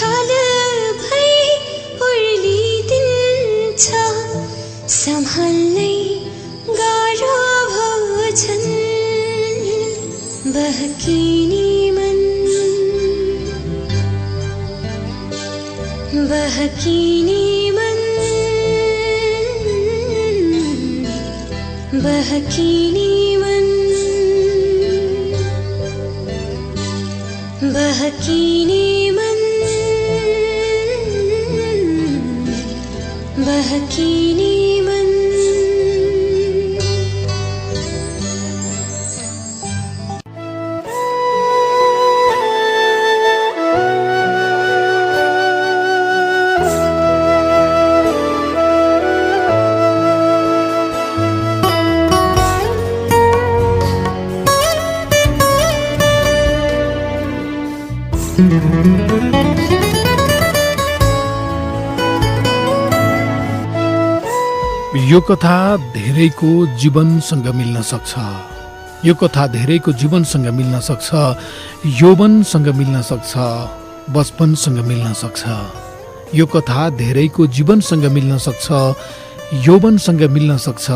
छल भई उर्लिदिन्छ सम्हाल्नै गाह्रो भोजन बहकिने मन बहकिने मन बहकिने मन बहकिने मन बहकिने मन यो कथा धेरैको जीवनसँग मिल्न सक्छ। यो कथा धेरैको जीवनसँग मिल्न सक्छ, यौवनसँग मिल्न सक्छ, बचपनसँग मिल्न सक्छ। यो कथा धेरैको जीवनसँग मिल्न सक्छ, यौवनसँग मिल्न सक्छ,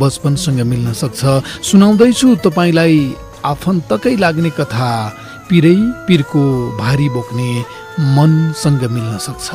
बचपनसँग मिल्न सक्छ। सुनाउँदैछु तपाईलाई आफन्तकै लाग्ने कथा, पिरै पिरको भारी बोक्ने मनसँग मिल्न सक्छ।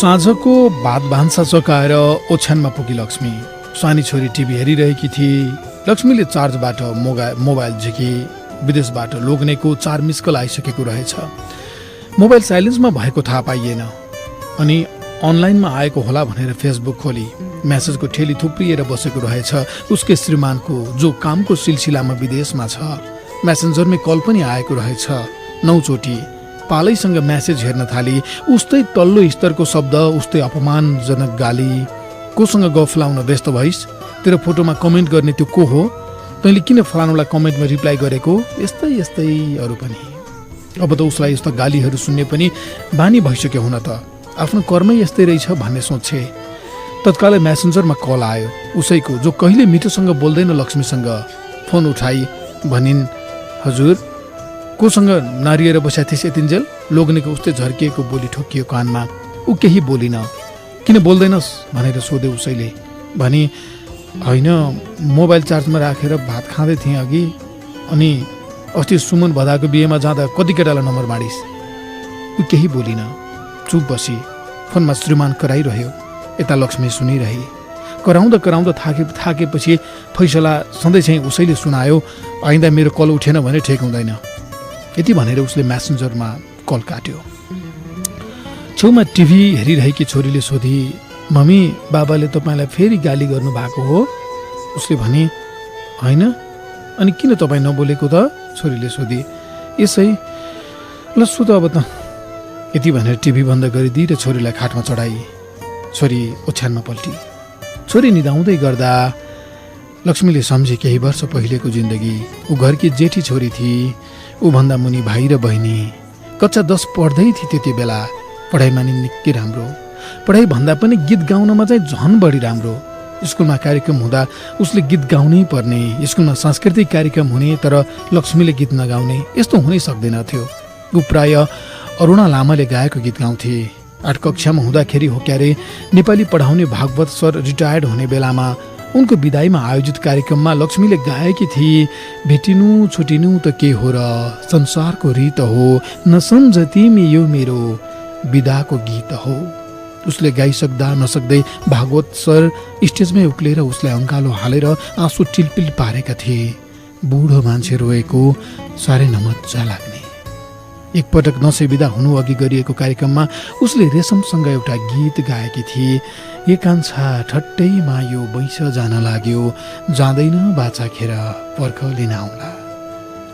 साँझको भात भान्सा चकाएर ओछ्यानमा पुगी लक्ष्मी। सानी छोरी टिभी हेरिरहेकी थिए। लक्ष्मीले चार्जबाट मोबाइल झिकी। विदेशबाट लोग्नेको 4 मिस कल आइसकेको रहेछ। मोबाइल साइलेन्समा भएको थाहा पाइएन। अनि अनलाइनमा आएको होला भनेर फेसबुक खोली। मेसेजको ठेली थुप्रिएर बसेको रहेछ उसकै श्रीमानको, जो कामको सिलसिलामा विदेशमा छ। मेसेन्जरमै कल पनि आएको रहेछ 9 चोटि। पालैसँग मेसेज हेर्न थाली। उस्तै तल्लो स्तरको शब्द, उस्तै अपमानजनक गाली। कोसँग गफ लाउन व्यस्त भइस? तेरो फोटोमा कमेन्ट गर्ने त्यो को हो? तैँले किन फलानुलाई कमेन्टमा रिप्लाई गरेको? यस्तै यस्तै अरू पनि। अब त उसलाई यस्ता गालीहरू सुन्ने पनि बानी भइसक्यो हुन त। आफ्नो कर्मै यस्तै रहेछ भन्ने सोचे। तत्कालै मेसेन्जरमा कल आयो उसैको, जो कहिले मिठोसँग बोल्दैन लक्ष्मीसँग। फोन उठाई भनिन्, हजुर कोसँग नारिएर बसेको थिएस यतिन्जेल? लोग्नेको उस्तै झर्किएको बोली ठोकियो कानमा। ऊ केही बोलिन। किन बोल्दैनस् भनेर सोधे उसैले। भनी, होइन मोबाइल चार्जमा राखेर भात खाँदै थिएँ अघि, अनि अस्ति सुमन भदाको बिहेमा जाँदा कति केटालाई नम्बर माडिस्? ऊ केही बोलिन, चुप बसी। फोनमा श्रीमान कराइरह्यो। यता लक्ष्मी सुनिरहे। कराउँदा थाकेपछि फैसला सधैँ चाहिँ उसैले सुनायो, आइँदा मेरो कल उठेन भने ठिक हुँदैन। यति भनेर उसले मेसेन्जरमा कल काट्यो। छेउमा टिभी हेरिरहेकी छोरीले सोधी, मम्मी बाबाले तपाईँलाई फेरि गाली गर्नु भएको हो? उसले भने, होइन। अनि किन तपाईँ नबोलेको त? छोरीले सोधी। यसै ल सुत अब त। यति भनेर टिभी बन्द गरिदिई र छोरीलाई खाटमा चढाई। छोरी ओछ्यानमा पल्टी। छोरी निदाउँदै गर्दा लक्ष्मीले सम्झे केही वर्ष पहिलेको जिन्दगी। ऊ घरकी जेठी छोरी थिए। ऊभन्दा मुनि भाइ र बहिनी। कक्षा 10 पढ्दै थिए त्यति बेला। पढाइमा नि निकै राम्रो। पढाइ भन्दा पनि गीत गाउनमा चाहिँ झन् बढी राम्रो। स्कुलमा कार्यक्रम हुँदा उसले गीत गाउनै पर्ने। स्कुलमा सांस्कृतिक कार्यक्रम हुने तर लक्ष्मीले गीत नगाउने, यस्तो हुनै सक्दैन थियो। ऊ प्राय अरुणा लामाले गाएको गीत गाउँथे। 8 कक्षामा हुँदाखेरि हो क्यारे नेपाली पढाउने भागवत सर रिटायर्ड हुने बेलामा उनको विदाईमा आयोजित कार्यक्रममा लक्ष्मीले गाएकी थिए, भेटिनु छुटिनु त के हो र, संसारको रीत हो, नसम्झ तिमी यो मेरो विदाको गीत हो। उसले गाइसक्दा नसक्दै भागवत सर स्टेजमै उक्लेर उसलाई अङ्गालो हालेर आँसु टिलपिल पारेका थिए। बुढो मान्छे रोएको साह्रै नमज्जा लाग्ने। एकपटक दशैं बिदा हुनु अघि गरिएको कार्यक्रममा उसले रेशमसँग एउटा गीत गाएकी थिए। ए कान्छा ठट्टैमा यो वैंश जान लाग्यो, जाँदैन बाचा खेर पर्ख लिन आउला।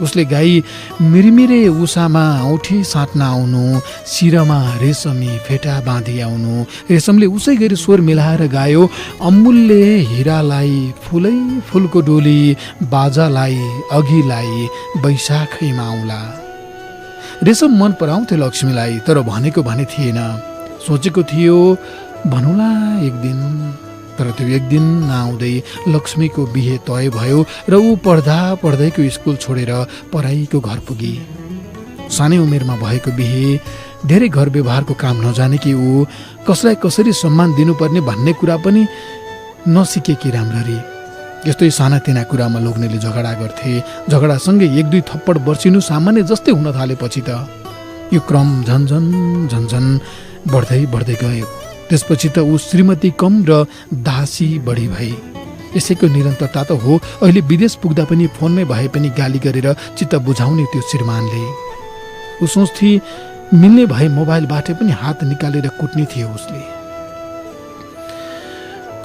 उसले गाई मिरमिरे उषामा औठी साट्न आउनु, शिरमा रेशमी फेटा बाँधी आउनु। रेशमले उसै गरी स्वर मिलाएर गायो, अमूल्य हिरालाई फुलै फुलको डोली, बाजालाई अघिलाई बैशाखैमा आउला। रेशम मन पराउँथ्यो लक्ष्मीलाई, तर भनेको भने थिएन। सोचेको थियो भनौँला एक दिन, तर त्यो एक दिन नआउँदै लक्ष्मीको बिहे तय भयो र ऊ पढ्दैको स्कुल छोडेर पढाइको घर पुगी। सानै उमेरमा भएको बिहे, धेरै घर व्यवहारको काम नजाने कि ऊ कसलाई कसरी सम्मान दिनुपर्ने भन्ने कुरा पनि नसिकेकी राम्ररी। यस्तै सानातिना कुरामा लोग्नेले झगडा गर्थे। झगडासँगै एक दुई थप्पड बर्सिनु सामान्य जस्तै हुन थालेपछि त यो क्रम झन्झन बढ्दै गयो। त्यसपछि त ऊ श्रीमती कम र दासी बढी भई। यसैको निरन्तरता त हो अहिले विदेश पुग्दा पनि फोनमै भए पनि गाली गरेर चित्त बुझाउने त्यो श्रीमानले। ऊ सोच्थे मिल्ने भए मोबाइलबाट पनि हात निकालेर कुट्ने थियो उसले।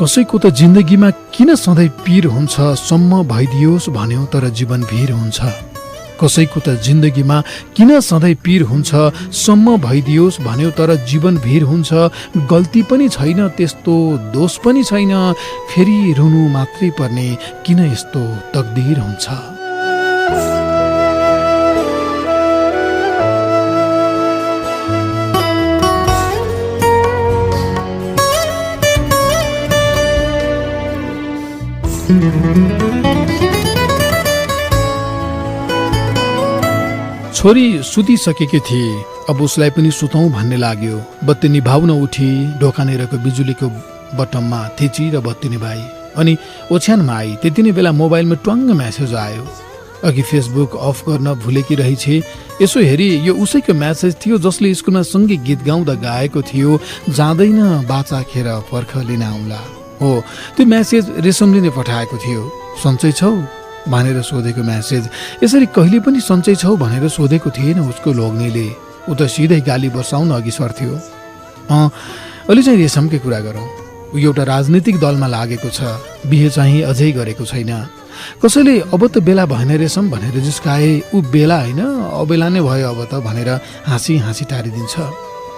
कसैको त जिन्दगीमा किन सधैँ पीर हुन्छ सम्म भइदियोस् भन्यो तर जीवन भीर हुन्छ। कसैको त जिन्दगीमा किन सधैँ पीर हुन्छ सम्म भइदियोस् भन्यो तर जीवन भीर हुन्छ। गल्ती पनि छैन त्यस्तो दोष पनि छैन, फेरि रुनु मात्रै पर्ने किन यस्तो तकदीर हुन्छ। छोरी सुतिसकेकी थिए। अब उसलाई पनि सुतौँ भन्ने लाग्यो। बत्ती निभाउन उठी ढोकानेरको बिजुलीको बटममा थिची र बत्ती निभाई अनि ओछ्यानमा आई। त्यति नै बेला मोबाइलमा ट्वाङ्ग म्यासेज आयो। अघि फेसबुक अफ गर्न भुलेकी रहेछे। यसो हेरी यो उसैको म्यासेज थियो जसले स्कुलमा सँगै गीत गाउँदा गाएको थियो, जाँदैन बाचा खेर पर्ख लिन आउला। हो, त्यो म्यासेज रेशमले नै पठाएको थियो। सन्चै छौ भनेर सोधेको म्यासेज। यसरी कहिले पनि सन्चै छौ भनेर सोधेको थिएन उसको लोग्नेले। ऊ त सिधै गाली बर्साउन अघि सर्थ्यो। अलि चाहिँ रेशमकै कुरा गरौँ। ऊ एउटा राजनीतिक दलमा लागेको छ, बिहे चाहिँ अझै गरेको छैन। कसैले अब त बेला भएन रेशम भनेर जिस्काए, ऊ बेला होइन अबेला नै भयो अब त भनेर हाँसी हाँसी टारिदिन्छ।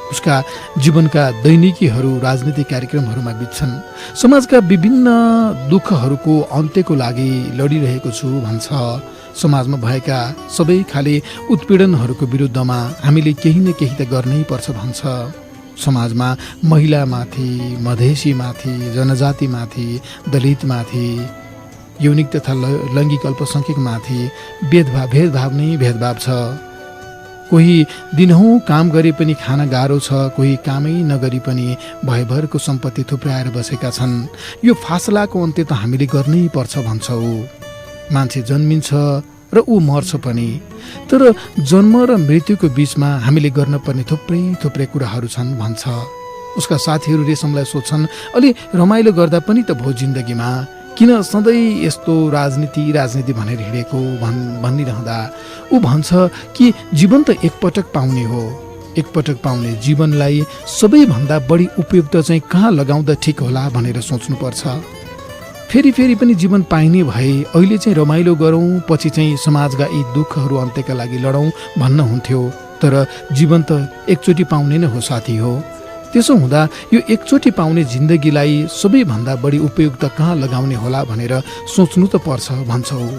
उसका जीवनका दैनिकीहरू राजनीतिक कार्यक्रमहरूमा बित्छन्। समाजका विभिन्न दुःखहरूको अन्त्यको लागि लडिरहेको छु भन्छ। समाजमा भएका सबै खाले उत्पीडनहरूको विरुद्धमा हामीले केही न केही त गर्नै पर्छ भन्छ। समाजमा महिलामाथि, मधेसीमाथि, जनजातिमाथि, दलितमाथि, यौनिक तथा लैङ्गिक अल्पसङ्ख्यकमाथि भेदभाव नै भेदभाव छ। कोही दिनहुँ काम गरे पनि खान गाह्रो छ, कोही कामै नगरी पनि भयभरको सम्पत्ति थुप्राएर बसेका छन्। यो फासलाको अन्त्य त हामीले गर्नै पर्छ भन्छ ऊ। मान्छे जन्मिन्छ र ऊ मर्छ पनि, तर जन्म र मृत्युको बीचमा हामीले गर्न पर्ने थुप्रै कुराहरू छन् भन्छ। उसका साथीहरू रेशमलाई सोध्छन्, अलि रमाइलो गर्दा पनि त भो जिन्दगीमा, किन सधैँ यस्तो राजनीति भनेर हिँडेको भनिरहँदा ऊ भन्छ कि जीवन त एकपटक पाउने हो। एकपटक पाउने जीवनलाई सबैभन्दा बढी उपयुक्त चाहिँ कहाँ लगाउँदा ठिक होला भनेर सोच्नुपर्छ। फेरि पनि जीवन पाइने भए अहिले चाहिँ रमाइलो गरौँ, पछि चाहिँ समाजका यी दुःखहरू अन्त्यका लागि लडौँ भन्न हुन्थ्यो। तर जीवन त एकचोटि पाउने नै हो साथी हो। त्यसो हुँदा यो एकचोटि पाउने जिन्दगीलाई सबैभन्दा बढी उपयुक्त कहाँ लगाउने होला भनेर सोच्नु त पर्छ भन्छ ऊ।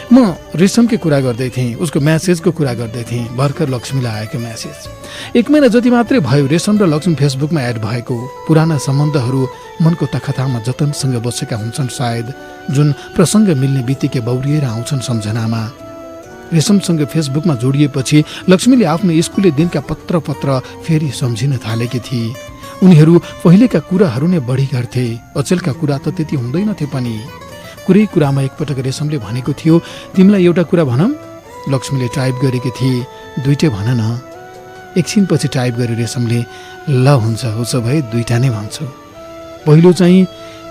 म रेशमकै कुरा गर्दै थिएँ, उसको म्यासेजको कुरा गर्दै थिएँ। भर्खर लक्ष्मीलाई आएको म्यासेज। 1 महिना जति मात्रै भयो रेशम र लक्ष्मी फेसबुकमा एड भएको। पुराना सम्बन्धहरू मनको तखतामा जतनसँग बसेका हुन्छन् सायद, जुन प्रसङ्ग मिल्ने बित्तिकै बौरिएर आउँछन् सम्झनामा। रेशमसँग फेसबुकमा जोडिएपछि लक्ष्मीले आफ्नो स्कुले दिनका पत्र फेरि सम्झिन थालेकी थिए। उनीहरू पहिलेका कुराहरू नै बढी गर्थे, अचेलका कुरा त त्यति हुँदैनथे पनि। कुरै कुरामा एकपटक रेशमले भनेको थियो, तिमीलाई एउटा कुरा भनौँ? लक्ष्मीले टाइप गरेकी थिए, दुईटै भन न। एकछिनपछि टाइप गरे रेशमले, ल हुन्छ, उसो भए दुईटा नै भन्छु। पहिलो चाहिँ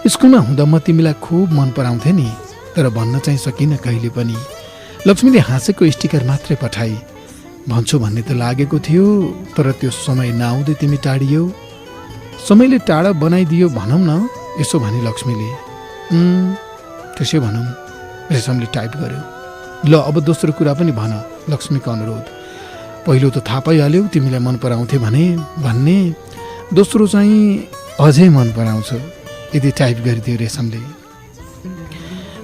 स्कुलमा हुँदा म तिमीलाई खुब मन पराउँथे नि, तर भन्न चाहिँ सकिनँ कहिले पनि। लक्ष्मीले हाँसेको स्टिकर मात्रै पठाई। भन्छु भन्ने त लागेको थियो, तर त्यो समय नआउँदै तिमी टाढियौ। समयले टाढा बनाइदियो भनौँ न, यसो भने लक्ष्मीले। त्यसै भनौँ, रेशमले टाइप गर्यो। ल अब दोस्रो कुरा पनि भन, लक्ष्मीको अनुरोध। पहिलो त थाहा पाइहाल्यौ तिमीलाई मन पराउँथे भन्ने, दोस्रो चाहिँ अझै मन पराउँछ, यदि टाइप गरिदियो रेशमले।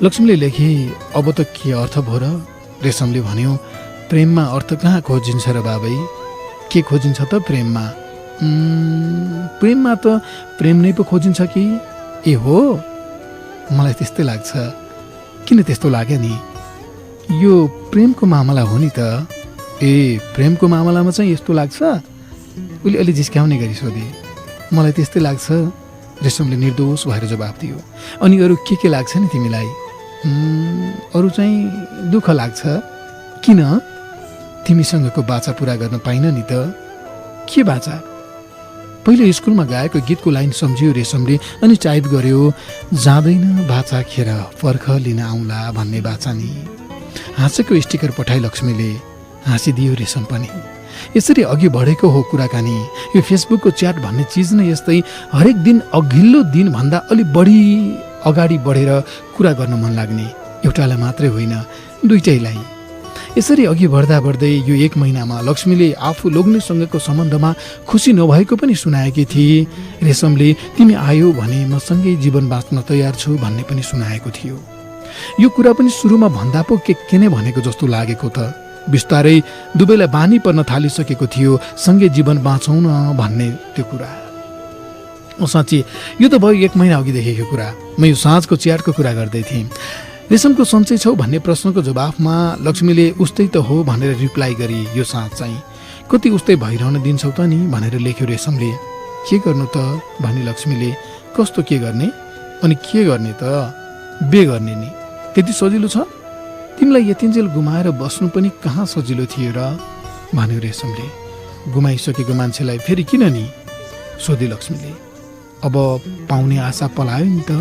लक्ष्मीले लेखे, अब त के अर्थ भयो र? रेशमले भन्यो, प्रेममा अर्थ कहाँ खोजिन्छ र बाबै? के खोजिन्छ त प्रेममा? प्रेममा त प्रेम नै पो खोजिन्छ कि? ए हो, मलाई त्यस्तै लाग्छ। किन त्यस्तो लाग्यो नि? यो प्रेमको मामला हो नि त। ए, प्रेमको मामलामा चाहिँ यस्तो लाग्छ? उसले अलि जिस्काउने गरी सोधे। मलाई त्यस्तै लाग्छ, रेशमले निर्दोष भएर जवाफ दियो। अनि अरू के लाग्छ नि तिमीलाई? अरू चाहिँ दुःख लाग्छ। किन? तिमीसँगको बाचा पुरा गर्न पाइन नि त। के बाचा? पहिले स्कुलमा गाएको गीतको लाइन सम्झियो रेशमले अनि टाइप गर्यो, जाँदैन बाचा खेर पर्ख लिन आउँला भन्ने बाचा नि। हाँसेको स्टिकर पठाए लक्ष्मीले, हाँसिदियो रेशम पनि। यसरी अघि बढेको हो कुराकानी। यो फेसबुकको च्याट भन्ने चिज नै यस्तै, हरेक दिन अघिल्लो दिन भन्दा अलि बढी अगाडि बढेर कुरा गर्न मन लाग्ने, एउटालाई मात्रै होइन दुईटैलाई। यसरी अघि बढ्दा बढ्दै यो 1 महिनामा लक्ष्मीले आफू लोग्नेसँगको सम्बन्धमा खुसी नभएको पनि सुनाएकी थिए। रेशमले तिमी आयो भने म सँगै जीवन बाँच्न तयार छु भन्ने पनि सुनाएको थियो। यो कुरा पनि सुरुमा भन्दा पो के नै भनेको जस्तो लागेको त। बिस्तारै दुवैलाई बानी पर्न थालिसकेको थियो सँगै जीवन बाँचौँ न भन्ने त्यो कुरा। साँच्ची यो त भयो 1 महिना अघि देखेको कुरा। म यो साँझको च्याटको कुरा गर्दै थिएँ। रेशमको सन्चै छौ भन्ने प्रश्नको जवाफमा लक्ष्मीले उस्तै त हो भनेर रिप्लाई गरी यो साँझ चाहिँ कति उस्तै भइरहन दिन्छौ त नि भनेर लेख्यो रेशमले। के गर्नु त भनी लक्ष्मीले। कस्तो के गर्ने? अनि के गर्ने त? बे गर्ने नि, त्यति सजिलो छ? तिमीलाई यतिन्जेल गुमाएर बस्नु पनि कहाँ सजिलो थियो र भन्यो रेशमले। गुमाइसकेको मान्छेलाई फेरि किन नि सोधे लक्ष्मीले। अब पाउने आशा पलायो नि त।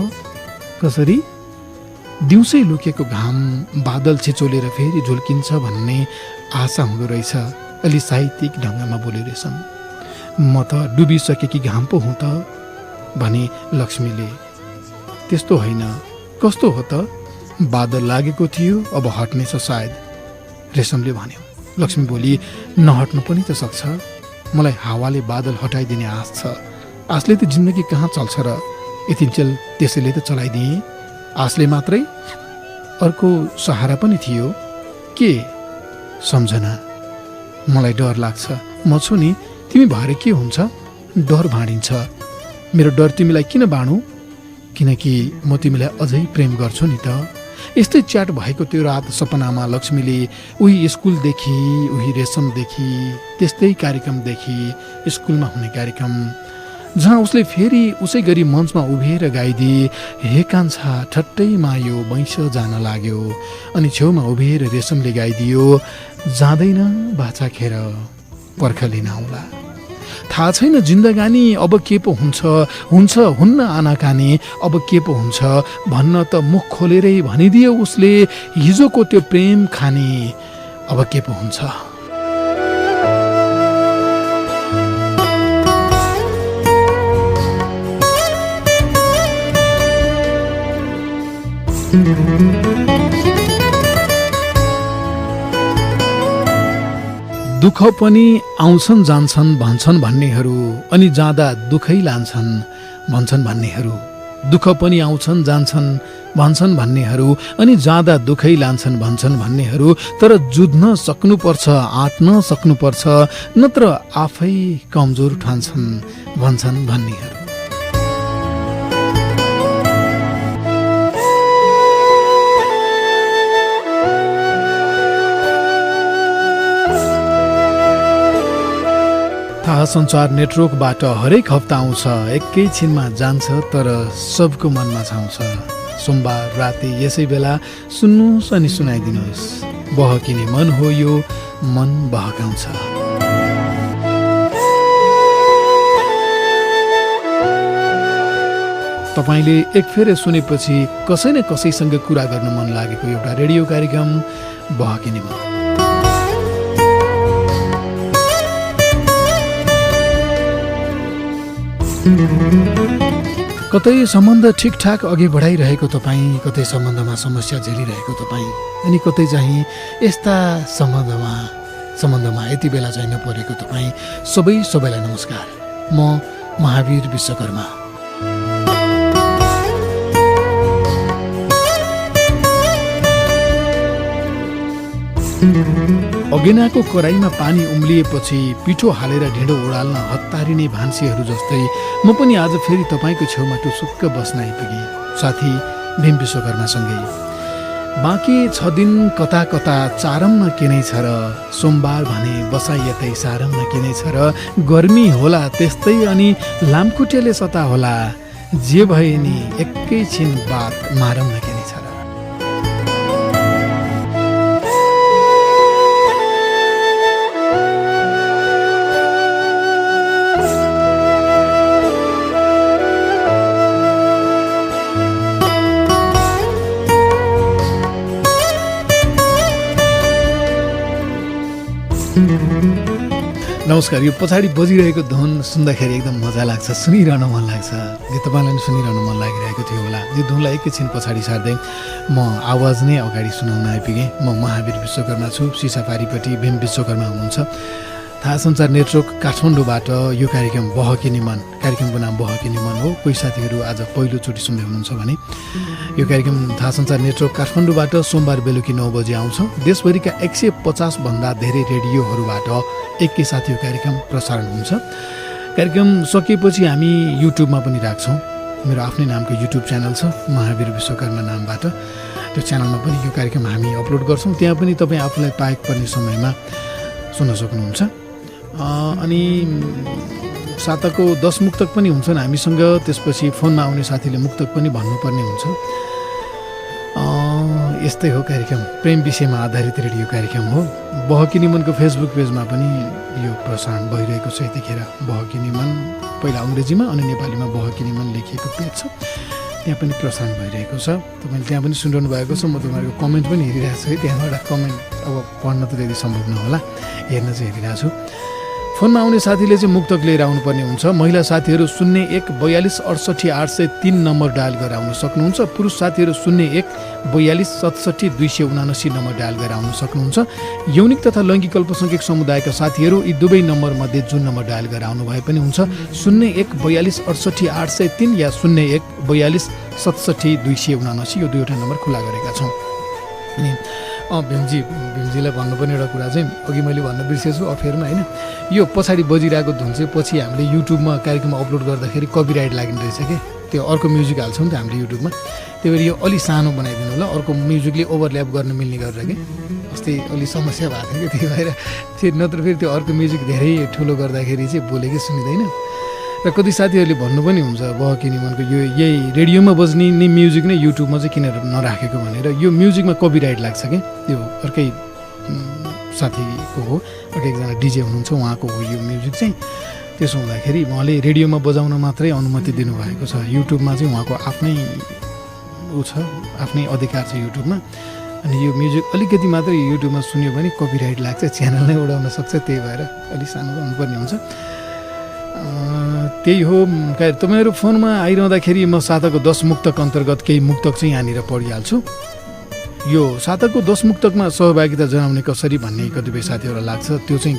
कसरी? दिउँसै लुकेको घाम बादल छिचोलेर फेरि झुल्किन्छ भन्ने आशा हुँदो रहेछ। अलि साहित्यिक ढङ्गमा बोल्यो रेशम। म त डुबिसकेकी घाम पो हुँ त भने लक्ष्मीले। त्यस्तो होइन। कस्तो हो त? बादल लागेको थियो, अब हट्नेछ सायद, रेशमले भन्यो। लक्ष्मी बोली, नहट्नु पनि त सक्छ। मलाई हावाले बादल हटाइदिने आश छ। आशले त जिन्दगी कहाँ चल्छ र? यतिन्जेल त्यसैले त चलाइदिए। आशले मात्रै? अर्को सहारा पनि थियो। के? सम्झना। मलाई डर लाग्छ। म छु नि, तिमी भएर के हुन्छ? डर भाँडिन्छ। मेरो डर तिमीलाई किन बाँडु? किनकि म तिमीलाई अझै प्रेम गर्छु नि त। यस्तै च्याट भएको त्यो रात सपनामा लक्ष्मीले उही स्कुलदेखि, उही रेशमदेखि, त्यस्तै कार्यक्रमदेखि, स्कुलमा हुने कार्यक्रम जहाँ उसले फेरि उसै गरी मञ्चमा उभिएर गाइदिए, हे कान्छा ठट्टैमा यो वैंश जान लाग्यो। अनि छेउमा उभिएर रेशमले गाइदियो, जाँदैन बाछा खेर पर्ख लिन आउँला। थाहा छैन जिन्दगानी अब के पो हुन्छ, हुन्न आनाकानी अब के पो हुन्छ भन्न त मुख खोलेरै भनिदियो उसले। हिजोको त्यो प्रेम खाने अब के पो हुन्छ। दुःख पनि आउँछन् जान्छन् भन्छन् भन्नेहरू, अनि जाँदा दुःखै लान्छन् भन्छन् भन्नेहरू। दुःख पनि आउँछन् जान्छन् भन्छन् भन्नेहरू, अनि जाँदा दुःखै लान्छन् भन्छन् भन्नेहरू। तर जुझ्न सक्नुपर्छ, आँट्न सक्नुपर्छ, नत्र आफै कमजोर ठान्छन् भन्छन् भन्नेहरू। थाहा सञ्चार नेटवर्कबाट हरेक हप्ता आउँछ, एकैछिनमा जान्छ तर सबको मनमा छाउँछ। सोमबार राति यसै बेला सुन्नुहोस् अनि सुनाइदिनुहोस्। बहकिने मन हो यो, मन बहकाउँछ। तपाईँले एक फेर सुनेपछि कसै न कसैसँग कुरा गर्न मन लागेको एउटा रेडियो कार्यक्रम बहकिने मन। कतै सम्बन्ध ठिकठाक अघि बढाइरहेको तपाईँ, कतै सम्बन्धमा समस्या झेलिरहेको तपाईँ, अनि कतै चाहिँ यस्ता सम्बन्धमा यति बेला चाहिँ नपरेको तपाईँ सबैलाई नमस्कार। म महावीर विश्वकर्मा। अगेनाको कराईमा पानी उम्लिएपछि पिठो हालेर ढिँडो उडाल्न हतारिने भान्सीहरू जस्तै म पनि आज फेरि तपाईँको छेउमा टुसुक्क बस्न आइपुगेँ, साथी भीम विश्वकर्मासँगै। बाँकी 6 दिन कता कता चारम्न के नै छ र, सोमबार भने बसाइ यतै सारम्न के नै छ र, गर्मी होला त्यस्तै अनि लामखुट्टेले सता होला, जे भए नि एकैछिन बात मारम्न के नै छ र। नमस्कार। यो पछाडि बजिरहेको धुन सुन्दाखेरि एकदम मजा लाग्छ, सुनिरहन मन लाग्छ। यो तपाईँलाई पनि सुनिरहन मन लागिरहेको थियो होला। यो धुनलाई एकैछिन पछाडि सार्दै म आवाज नै अगाडि सुनाउन आइपुगेँ। म महावीर विश्वकर्मा छु, सिसापारीपट्टि भीम विश्वकर्मा हुनुहुन्छ। थाहा सञ्चार नेटवर्क काठमाडौँबाट यो कार्यक्रम बहकिने मन, कार्यक्रमको नाम बहकिने मन हो। कोही साथीहरू आज पहिलोचोटि सुन्दै हुनुहुन्छ भने यो कार्यक्रम थाहा सञ्चार नेटवर्क काठमाडौँबाट सोमबार बेलुकी 9 बजे आउँछ। देशभरिका 150 भन्दा धेरै रेडियोहरूबाट एकैसाथ यो कार्यक्रम प्रसारण हुन्छ। कार्यक्रम सकिएपछि हामी युट्युबमा पनि राख्छौँ। मेरो आफ्नै नामको युट्युब च्यानल छ, महावीर विश्वकर्मा नामबाट। त्यो च्यानलमा पनि यो कार्यक्रम हामी अपलोड गर्छौँ। त्यहाँ पनि तपाईँ आफूलाई पाएको पर्ने समयमा सुन्न सक्नुहुन्छ। अनि साताको 10 मुक्तक पनि हुन्छन् हामीसँग। त्यसपछि फोनमा आउने साथीले मुक्तक पनि भन्नुपर्ने हुन्छ। यस्तै हो कार्यक्रम, प्रेम विषयमा आधारित रेडियो कार्यक्रम हो। बहकिने मनको फेसबुक पेजमा पनि यो प्रसारण भइरहेको छ। यतिखेर बहकिने मन पहिला अङ्ग्रेजीमा अनि नेपालीमा बहकिने मन लेखिएको पेज छ, त्यहाँ पनि प्रसारण भइरहेको छ। तपाईँले त्यहाँ पनि सुनिरहनु भएको छ। म तपाईँहरूको कमेन्ट पनि हेरिरहेको छु है। त्यहाँबाट कमेन्ट अब पढ्न त त्यति सम्भव नहोला, हेर्न चाहिँ हेरिरहेको छु। फोनमा आउने साथीले चाहिँ मुक्तक लिएर आउनुपर्ने हुन्छ। महिला साथीहरू 01 42 68 803 नम्बर डायल गरेर आउन सक्नुहुन्छ। पुरुष साथीहरू 01 42 67 279 नम्बर डायल गरेर आउन सक्नुहुन्छ। यौनिक तथा लैङ्गिक अल्पसङ्ख्यक समुदायका साथीहरू यी दुवै नम्बरमध्ये जुन नम्बर डायल गरेर आउनु भए पनि हुन्छ। 01 42 68 803 या 01 42 67 279 यो दुईवटा नम्बर खुला गरेका छौँ। अनि भीमजीलाई भन्नुपर्ने एउटा कुरा चाहिँ अघि मैले भन्न बिर्सेछु अफेरमा, होइन? यो पछाडि बजिरहेको धुन चाहिँ पछि हामीले युट्युबमा कार्यक्रम अपलोड गर्दाखेरि कपिराइट लाग्ने रहेछ कि, त्यो अर्को म्युजिक हाल्छौँ नि त हामीले युट्युबमा। त्यही भएर यो अलि सानो बनाइदिनु होला, अर्को म्युजिकले ओभरल्याप गर्न मिल्ने गरेर कि। अस्ति अलि समस्या भएको थियो कि, त्यही भएर त्यो नत्र फेरि त्यो अर्को म्युजिक धेरै ठुलो गर्दाखेरि चाहिँ बोलेकै सुनिँदैन। र कति साथीहरूले भन्नु पनि हुन्छ बहकिने मनको यो यही रेडियोमा बज्ने नै म्युजिक नै युट्युबमा चाहिँ किन नराखेको भनेर। यो म्युजिकमा कपिराइट लाग्छ कि, त्यो अर्कै साथीको हो, अर्कै एकजना डिजे हुनुहुन्छ, उहाँको हो यो म्युजिक चाहिँ। त्यसो हुँदाखेरि उहाँले रेडियोमा बजाउन मात्रै अनुमति दिनुभएको छ। युट्युबमा चाहिँ उहाँको आफ्नै छ, आफ्नै अधिकार छ युट्युबमा। अनि यो म्युजिक अलिकति मात्रै युट्युबमा सुन्यो भने कपिराइट लाग्छ, च्यानल नै उडाउन सक्छ। त्यही भएर अलिक सानो गर्नुपर्ने हुन्छ। त्यही हो। तपाईँहरू फोनमा आइरहँदाखेरि म साताको 10 मुक्तक अन्तर्गत केही मुक्तक चाहिँ यहाँनिर पढिहाल्छु। यो साताको 10 मुक्तकमा सहभागिता जनाउने कसरी भन्ने कतिपय साथीहरूलाई लाग्छ। त्यो चाहिँ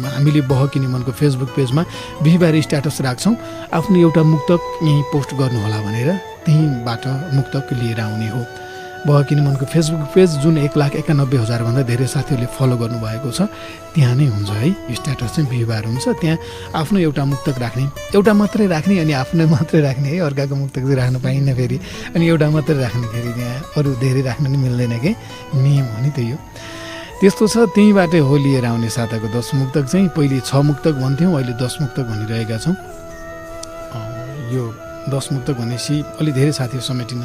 हामीले बहकिने मनको फेसबुक पेजमा बिहिबार स्ट्याटस राख्छौँ, आफ्नो एउटा मुक्तक यहीँ पोस्ट गर्नुहोला भनेर। त्यहीँबाट मुक्तक लिएर आउने हो। बहकिने मनको फेसबुक पेज जुन 1,91,000 भन्दा धेरै साथीहरूले फलो गर्नुभएको छ, त्यहाँ नै हुन्छ है। स्ट्याटस चाहिँ बिहिबार हुन्छ, त्यहाँ आफ्नो एउटा मुक्तक राख्ने, एउटा मात्रै राख्ने अनि आफ्नो मात्रै राख्ने है। अर्काको मुक्तक चाहिँ राख्न पाइन्न फेरि, अनि एउटा मात्रै राख्ने फेरि त्यहाँ अरू धेरै राख्न नि मिल्दैन कि, नियम हो नि त्यही हो। त्यस्तो छ। त्यहीँबाटै हो लिएर आउने साताको 10 मुक्तक चाहिँ। पहिले 6 मुक्तक भन्थ्यौँ, अहिले 10 मुक्तक भनिरहेका छौँ। यो 10 मुक्तक भनेपछि अलि धेरै साथीहरू समेटिन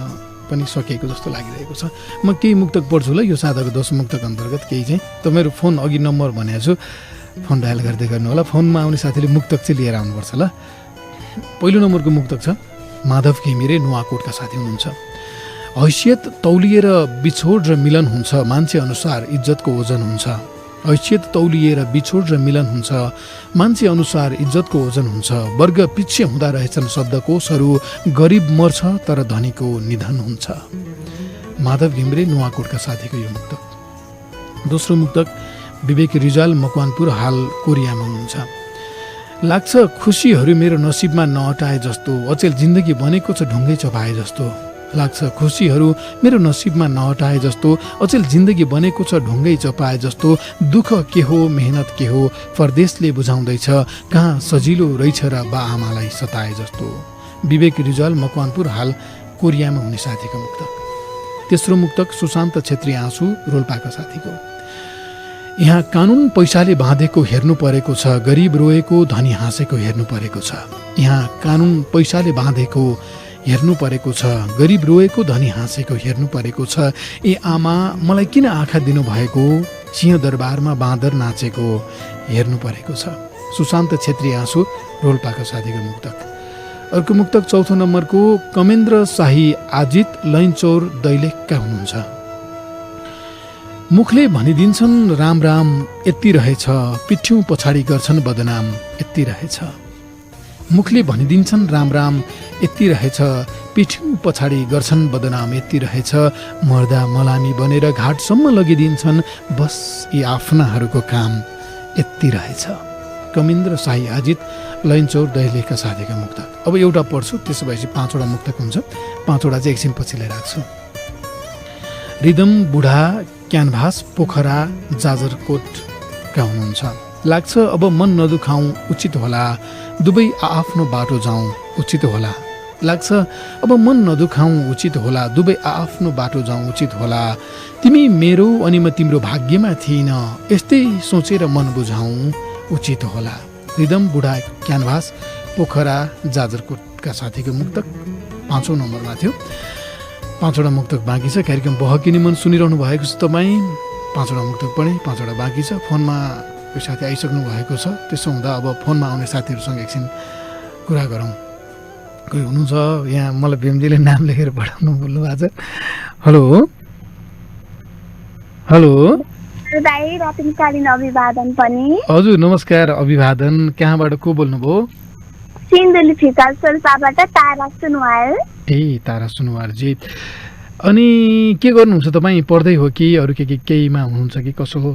पनि सकिएको जस्तो लागिरहेको छ। म केही मुक्तक पढ्छु ल। यो साताको 10 मुक्तक अन्तर्गत केही चाहिँ तपाईँहरू फोन अघि नम्बर भनेको छु, फोन डायल गर्दै गर्नु होला। फोनमा आउने साथीले मुक्तक चाहिँ लिएर आउनुपर्छ ल। पहिलो नम्बरको मुक्तक छ, माधव घिमिरे नुवाकोटका साथी हुनुहुन्छ। हैसियत तौलिएर बिछोड र मिलन हुन्छ, मान्छे अनुसार इज्जतको ओजन हुन्छ। हैसियत तौलिएर बिछोड र मिलन हुन्छ, मान्छे अनुसार इज्जतको ओजन हुन्छ, वर्ग पिच्छे हुँदा रहेछन् शब्दकोशहरू, गरिब मर्छ तर धनीको निधन हुन्छ। माधव घिम्रे नुवाकोटका साथीको यो मुक्तक। दोस्रो मुक्तक विवेक रिजाल मकवानपुर, हाल कोरियामा हुनुहुन्छ। लाग्छ खुसीहरू मेरो नसिबमा नअटाए जस्तो, अचेल जिन्दगी बनेको छ ढुङ्गै चपाए जस्तो। लाग्छ खुसीहरू मेरो नसिबमा नअटाए जस्तो, अचेल जिन्दगी बनेको छ ढुङ्गै चपाए जस्तो। दुःख के हो मेहनत के हो परदेशले बुझाउँदैछ, कहाँ सजिलो रहेछ र बा आमालाई सताए जस्तो। विवेक रिजाल मकवानपुर, हाल कोरियामा हुने साथीको मुक्तक। तेस्रो मुक्तक सुशान्त छेत्री आँसु, रोल्पाका साथीको। यहाँ कानुन पैसाले बाँधेको हेर्नु परेको छ, गरिब रोएको धनी हाँसेको हेर्नु परेको छ। यहाँ कानुन पैसाले बाँधेको हेर्नु परेको छ, गरिब रोएको धनी हाँसेको हेर्नु परेको छ। ए आमा मलाई किन आँखा दिनुभएको, सिंहदरबारमा बाँदर नाचेको हेर्नु परेको छ। सुशान्त छेत्री आँसु, रोल्पाका साथीको मुक्तक। अर्को मुक्तक चौथो नम्बरको कमेन्द्र शाही आजित, लैनचौर दैलेखका हुनुहुन्छ। मुखले भनिदिन्छन् राम राम यति रहेछ, पिठ्यौँ पछाडि गर्छन् बदनाम यति रहेछ। मुखले भनिदिन्छन् राम राम यति रहेछ, पिठ्यौँ पछाडि गर्छन् बदनाम यति रहेछ। मर्दा मलामी बनेर घाटसम्म लगिदिन्छन्, बस यी आफ्नाहरूको काम यति रहेछ। कमेन्द्र शाही आजित, लैनचौर दैलेखका साथीका मुक्तक। अब एउटा पढ्छु, त्यसो भएपछि 5वटा मुक्तक हुन्छ। 5वटा चाहिँ एकछिन पछिलाई राख्छु। रिदम बुढा क्यानभास, पोखरा जाजरकोटका हुनुहुन्छ। लाग्छ अब मन नदुखाउँ उचित होला, दुवै आफ्नो बाटो जाउँ उचित होला। लाग्छ अब मन नदुखाउँ उचित होला, दुवै आफ्नो बाटो जाउँ उचित होला। तिमी मेरो अनि म तिम्रो भाग्यमा थिइन, यस्तै सोचेर मन बुझाउँ उचित होला। रिदम बुढा क्यानभास, पोखरा जाजरकोटका साथीको मुक्तक 5औं नम्बरमा थियो। 5वटा मुक्तक बाँकी छ। कार्यक्रम बहकिने मन सुनिरहनु भएको छ तपाईँ। 5वटा मुक्तक पढेँ, 5वटा बाँकी छ। फोनमा कोही साथी आइसक्नु भएको छ। त्यसो हुँदा अब फोनमा आउने साथीहरूसँग एकछिन कुरा गरौँ। कोही हुनुहुन्छ यहाँ, मलाई भीमजीले नाम लेखेर पठाउनु बोल्नु भएको छ। हेलो हेलो दाइ, रत्नकालीन अभिवादन पनि। हजुर नमस्कार, अभिवादन। कहाँबाट को बोल्नुभयो? सिन्धुली फिकाल सोल्पाबाट तारा सुनवार। ए तारा सुनवारजी, अनि के गर्नुहुन्छ तपाईँ? पढ्दै हो कि अरू केहीमा हुनुहुन्छ कि कसो हो?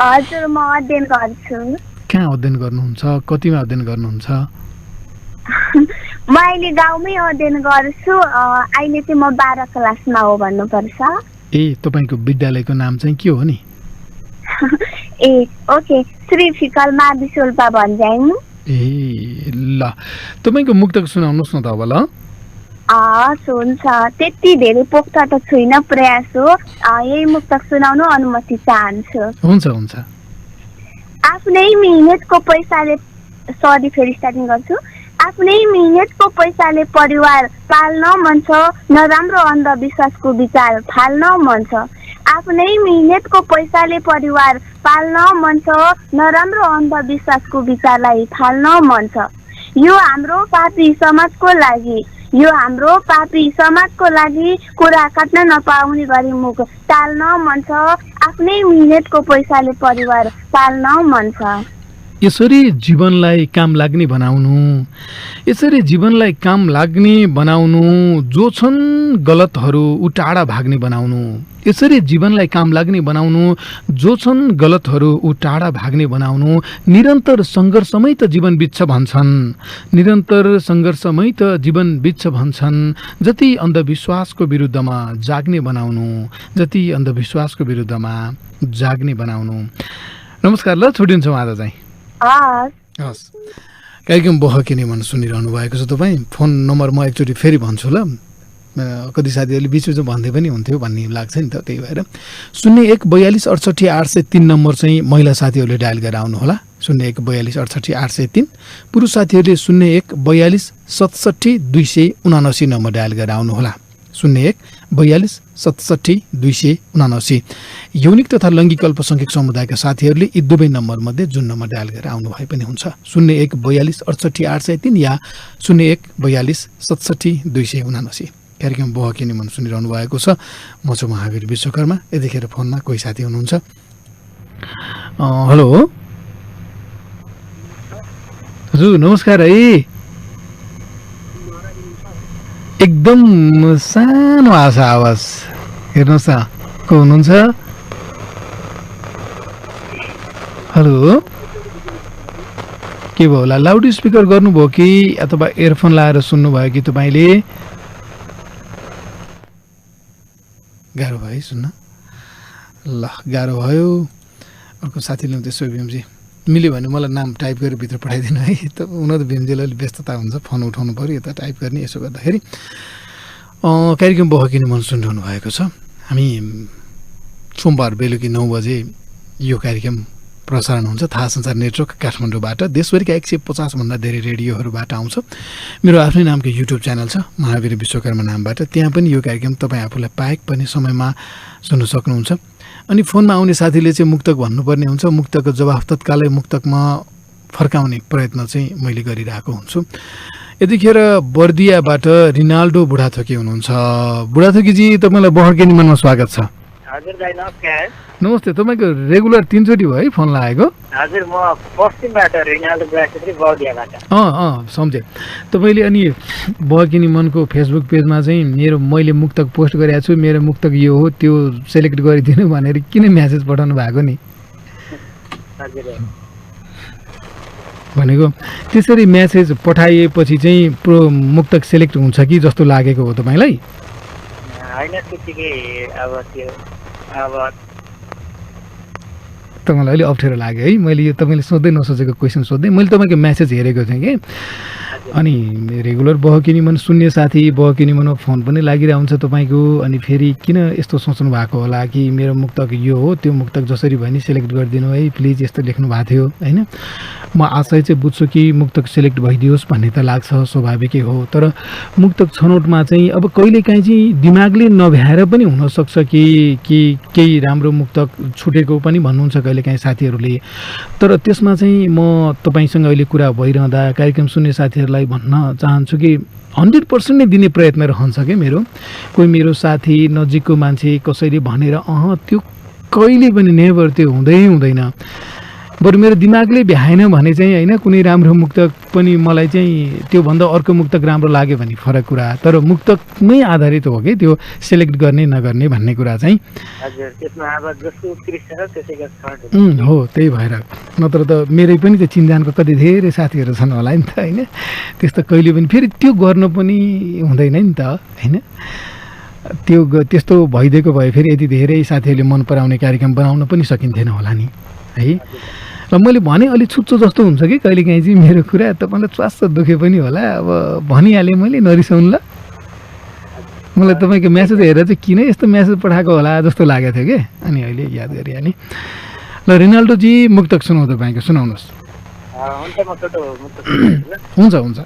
हजुर म अध्ययन गर्छु। कहाँ अध्ययन गर्नुहुन्छ? कतिमा अध्ययन गर्नुहुन्छ? म अहिले गाउँमै अध्ययन गर्छु। अहिले चाहिँ म 12 क्लासमा हो भन्नुपर्छ। ए तपाईँको विद्यालयको नाम चाहिँ के हो नि? ए ओके, श्री फिकल मावि सोल्पा भन्ज्याङ। ए ल, तपाईँको मुक्तक सुनाउनुहोस् न त अब। ल हुन्छ, त्यति धेरै पोख्त त छुइनँ, प्रयास हो। यही मुक्तक सुनाउनु अनुमति चाहन्छु। हुन्छ हुन्छ। आफ्नै मिहिनेतको पैसाले, सरी फेरि स्टार्टिङ गर्छु। आफ्नै मिहिनेतको पैसाले परिवार पाल्न मन छ, नराम्रो अन्धविश्वासको विचार फाल्न मन छ। आफ्नै मिहिनेतको पैसाले परिवार पाल्न मन छ, नराम्रो अन्धविश्वासको विचारलाई फाल्न मन छ। यो हाम्रो पापी समाजको लागि, यो हाम्रो पापी समाजको लागि कुरा काट्न नपाउने गरी मुख टाल्न मन छ। आफ्नै मिहिनेतको पैसाले परिवार पाल्न मन छ। यसरी जीवनलाई काम लाग्ने बनाउनु, यसरी जीवनलाई काम लाग्ने बनाउनु, जो छन् गलतहरू उ टाढा भाग्ने बनाउनु। यसरी जीवनलाई काम लाग्ने बनाउनु, जो छन् गलतहरू उ टाढा भाग्ने बनाउनु। निरन्तर सङ्घर्षमै त जीवन बित्छ भन्छन्, निरन्तर सङ्घर्षमै त जीवन बित्छ भन्छन्। जति अन्धविश्वासको विरुद्धमा जाग्ने बनाउनु, जति अन्धविश्वासको विरुद्धमा जाग्ने बनाउनु। नमस्कार, ल छुट्टिन्छौँ आज चाहिँ। हस्, कार्यक्रम बहकिने मन सुनिरहनु भएको छ तपाईँ। फोन नम्बर म एकचोटि फेरि भन्छु ल, कति साथीहरूले बिचबिचमा भन्दै पनि हुन्थ्यो भन्ने लाग्छ नि त, त्यही भएर 01 42 68 803 नम्बर चाहिँ महिला साथीहरूले डायल गरेर आउनुहोला। 01 42 68 803, पुरुष साथीहरूले 01 42 67 279 नम्बर डायल गरेर आउनुहोला। 01 42 67 279। यौनिक तथा लैङ्गिक अल्पसङ्ख्यक समुदायका साथीहरूले यी दुवै नम्बरमध्ये जुन नम्बर डायल गरेर आउनु भए पनि हुन्छ। 01 42 68 803 या 01 42 67 279। कार्यक्रम बहकिने मन सुनिरहनु भएको छ। म चाहिँ महावीर विश्वकर्मा। यतिखेर फोनमा कोही साथी हुनुहुन्छ। हेलो हजुर नमस्कार है। एकदम सानो आवाज हेर्नुहोस् न को हुनुहुन्छ? हेलो के भयो होला? लाउड स्पिकर गर्नुभयो कि अथवा इयरफोन लाएर सुन्नुभयो कि तपाईँले? गाह्रो भयो है सुन्न। ल गाह्रो भयो। अर्को साथीले त्यसो भीमजी मिल्यो भने मलाई नाम टाइप गरेर भित्र पठाइदिनु है। त हुन त भीमजीले अलिक व्यस्तता हुन्छ, फोन उठाउनु पऱ्यो, यता टाइप गर्ने। यसो गर्दाखेरि कार्यक्रम बहकिने मन सुनिरहनु भएको छ। हामी सोमबार बेलुकी 9 बजे यो कार्यक्रम प्रसारण हुन्छ थाहा संसार नेटवर्क काठमाडौँबाट। देशभरिका 150 भन्दा धेरै रेडियोहरूबाट आउँछ। मेरो आफ्नै नामको युट्युब च्यानल छ महावीर विश्वकर्मा नामबाट। त्यहाँ पनि यो कार्यक्रम तपाईँ आफूलाई पाएक पनि समयमा सुन्न सक्नुहुन्छ। अनि फोनमा आउने साथीले चाहिँ मुक्तक भन्नुपर्ने हुन्छ। मुक्तकको जवाफ तत्कालै मुक्तकमा फर्काउने प्रयत्न चाहिँ मैले गरिरहेको हुन्छु। यतिखेर बर्दियाबाट रिनाल्डो बुढाथोकी हुनुहुन्छ। बुढाथोकीजी तपाईँलाई बहकिने मनमा स्वागत छ। हजुर दाइ नमस्कार। नमस्ते। तपाईँको रेगुलर 3 चोटि भयो है फोन लागेको? हजुर म पश्चिमबाट रिनाल्डो बुढाथोकी बर्दियाबाट। सम्झेँ। तपाईँले अनि बहकिने मनको फेसबुक पेजमा चाहिँ मैले मुक्तक पोस्ट गरेको छु, मेरो मुक्तक यो हो, त्यो सेलेक्ट गरिदिनु भनेर किन म्यासेज पठाउनु भएको नि? हजुर भनेको त्यसरी म्यासेज पठाइएपछि चाहिँ मुक्तक सेलेक्ट हुन्छ कि जस्तो लागेको हो तपाईँलाई? होइन त्यतिकै अब त्यो अब तपाईँलाई अलिक अप्ठ्यारो लाग्यो है। मैले यो तपाईँले सोध्दै नसोचेको क्वेसन सोध्दै मैले तपाईँको म्यासेज हेरेको थिएँ कि। अनि रेगुलर बहकिनी मन सुन्ने साथी बहकिनी मनमा फोन पनि लागिरहन्छ तपाईँको। अनि फेरि किन यस्तो सोच्नु भएको होला कि मेरो मुक्तक यो हो, त्यो मुक्तक जसरी भयो नि सेलेक्ट गरिदिनु है प्लिज, यस्तो लेख्नु भएको थियो होइन। म आशय चाहिँ बुझ्छु कि मुक्तक सेलेक्ट भइदियोस् भन्ने त लाग्छ, स्वाभाविकै हो। तर मुक्तक छनौटमा चाहिँ अब कहिलेकाहीँ चाहिँ दिमागले नभ्याएर पनि हुनसक्छ कि केही राम्रो मुक्तक छुटेको पनि भन्नुहुन्छ कहिलेकाहीँ साथीहरूले। तर त्यसमा चाहिँ म तपाईँसँग अहिले कुरा भइरहँदा कार्यक्रम सुन्ने साथीहरूलाई भन्न चाहन्छु कि 100% नै दिने प्रयत्न रहन्छ क्या मेरो। कोही मेरो साथी नजिकको मान्छे कसैले भनेर त्यो कहिले पनि नेभर त्यो हुँदैन। बरु मेरो दिमागले भ्याएन भने चाहिँ होइन कुनै राम्रो मुक्तक पनि मलाई चाहिँ त्योभन्दा अर्को मुक्तक राम्रो लाग्यो भने फरक कुरा। तर मुक्तकमै आधारित हो कि त्यो सेलेक्ट गर्ने नगर्ने भन्ने कुरा चाहिँ। हो त्यही भएर। नत्र त मेरै पनि त चिन्जानको कति धेरै साथीहरू छन् होला नि त होइन। त्यस्तो कहिले पनि फेरि त्यो गर्न पनि हुँदैन नि त होइन। त्यस्तो भइदिएको भए फेरि यति धेरै साथीहरूले मन पराउने कार्यक्रम बनाउन पनि सकिन्थेन होला नि है। र मैले भने अलिक छुच्चो जस्तो हुन्छ कि कहिलेकाहीँ चाहिँ मेरो कुरा तपाईँलाई स्वास्थ्य दुखे पनि होला। अब भनिहालेँ मैले, नरिसाउनु ल। मलाई तपाईँको म्यासेज हेरेर चाहिँ किन यस्तो म्यासेज पठाएको होला जस्तो लागेको थियो कि, अनि अहिले याद गरिहालेँ। ल रिनाल्डोजी मुक्तक सुनाउ, तपाईँको सुनाउनुहोस्। हुन्छ हुन्छ।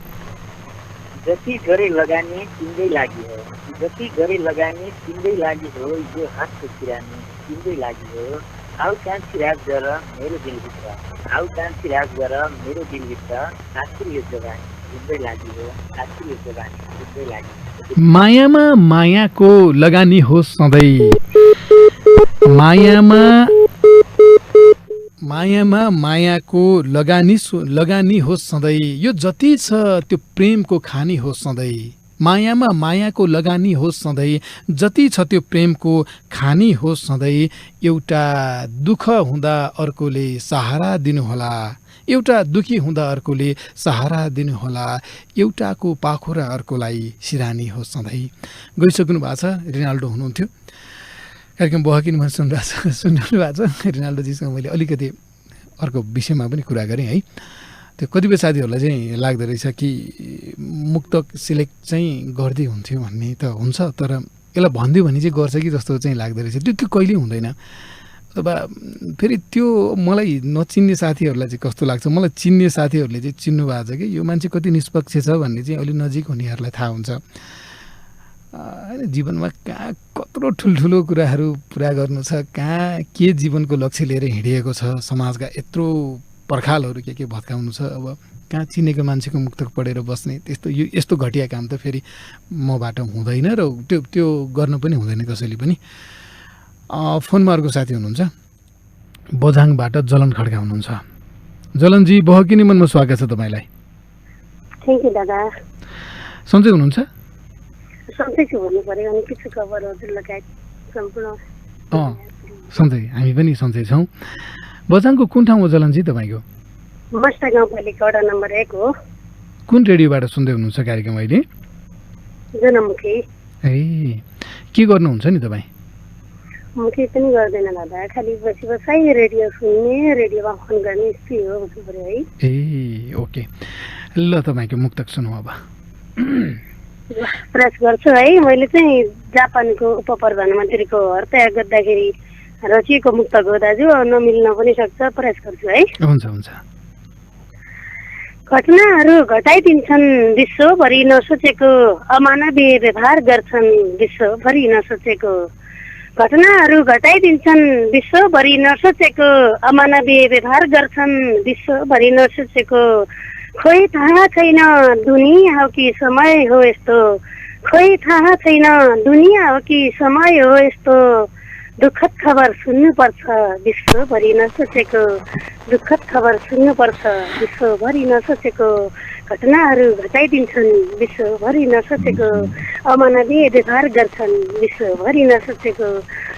जति गरे लगानी तिम्रै लागि हो, जति गरे लगानी तिम्रै लागि हो, यो हातको किरानी तिम्रै लागि हो। आउ कान्छी राज गर मेरो दिलभित्र, आउ कान्छी राज गर मेरो दिलभित्र, आखिर यो जवानी तिम्रै लागि हो, आखिर यो जवानी तिम्रै लागि। मायामा मायाको लगानी होस् सधैँ, मायामा मायाको लगानी होस् सधैँ, यो जति छ त्यो प्रेमको खानी होस् सधैँ। मायामा मायाको लगानी होस् सधैँ, जति छ त्यो प्रेमको खानी होस् सधैँ। एउटा दुःख हुँदा अर्कोले सहारा दिनुहोला, एउटा दुखी हुँदा अर्कोले सहारा दिनुहोला, एउटाको पाखुरा अर्कोलाई सिरानी होस् सधैँ। गइसक्नु भएको छ, रिनाल्डो हुनुहुन्थ्यो। कार्यक्रम बहकिने मन सुनिरहनु भएको छ। रिनाल्डोजीसँग मैले अलिकति अर्को विषयमा पनि कुरा गरेँ है। त्यो कतिपय साथीहरूलाई चाहिँ लाग्दो रहेछ कि मुक्तक सिलेक्ट चाहिँ गर्दै हुन्थ्यो भन्ने त हुन्छ, तर यसलाई भनिदियो भने चाहिँ गर्छ कि जस्तो चाहिँ लाग्दो रहेछ। त्यो कहिल्यै हुँदैन। अथवा फेरि त्यो मलाई नचिन्ने साथीहरूलाई चाहिँ कस्तो लाग्छ, मलाई चिन्ने साथीहरूले चाहिँ चिन्नु भएको छ कि यो मान्छे कति निष्पक्ष छ भन्ने चाहिँ अलि नजिक हुनेहरूलाई थाहा हुन्छ। होइन जीवनमा कहाँ कत्रो ठुल्ठुलो कुराहरू पुरा गर्नु छ, कहाँ के जीवनको लक्ष्य लिएर हिँडिएको छ, समाजका यत्रो पर्खालहरू के भत्काउनु छ। अब कहाँ चिनेको मान्छेको मुक्तक पढेर बस्ने त्यस्तो यस्तो घटिया काम त फेरि मबाट हुँदैन र त्यो गर्न पनि हुँदैन कसैले पनि। फोनमा अर्को साथी हुनुहुन्छ। बझाङबाट जलन खड्का हुनुहुन्छ। जलनजी बहकिनी मनमा स्वागत छ तपाईँलाई। थ्याङ्क यू दादा। सन्चै हुनुहुन्छ? सन्चै छु भन्नु पर्यो अनि के छ खबर हजुर लगायत सम्पूर्ण? सन्चै, हामी पनि सन्चै छौँ। बझाङको कुन ठाउँ हो जलनजी तपाईँको? मस्टा गाउँपालिका वडा नम्बर 1 हो। कुन रेडियोबाट सुन्दै हुनुहुन्छ कार्यक्रम अहिले? जनमुखी। ए, के गर्नुहुन्छ नि तपाईँ? म केही पनि गर्दैन दादा, खालि बसी बसाइ रेडियो सुन्ने, रेडियोमा फोन गर्ने यस्तै हो भन्नु पर्यो है। ए ओके, ल तपाईँको मुक्तक सुनौँ अब। प्रयास गर्छु है। मैले चाहिँ जापानको उप प्रधानमन्त्रीको हत्या गर्दाखेरि रचिएको मुक्तक हो दाजु, नमिल्न पनि सक्छ, प्रयास गर्छु है। हुन्छ हुन्छ। घटनाहरू घटाइदिन्छन् विश्वभरि नसोचेको, अमानवीय व्यवहार गर्छन् विश्वभरि नसोचेको। घटनाहरू घटाइदिन्छन् विश्वभरि नसोचेको, अमानवीय व्यवहार गर्छन् विश्वभरि नसोचेको। खोइ थाहा छैन दुनिया हो कि समय हो यस्तो, खोइ थाहा छैन दुनिया हो कि समय हो यस्तो। दुःखद खबर सुन्नुपर्छ विश्वभरि नसोचेको, दुःखद खबर सुन्नुपर्छ विश्वभरि नसोचेको। घटनाहरू घटाइदिन्छन् विश्वभरि नसोचेको, अमानवीय व्यवहार गर्छन् विश्वभरि नसोचेको,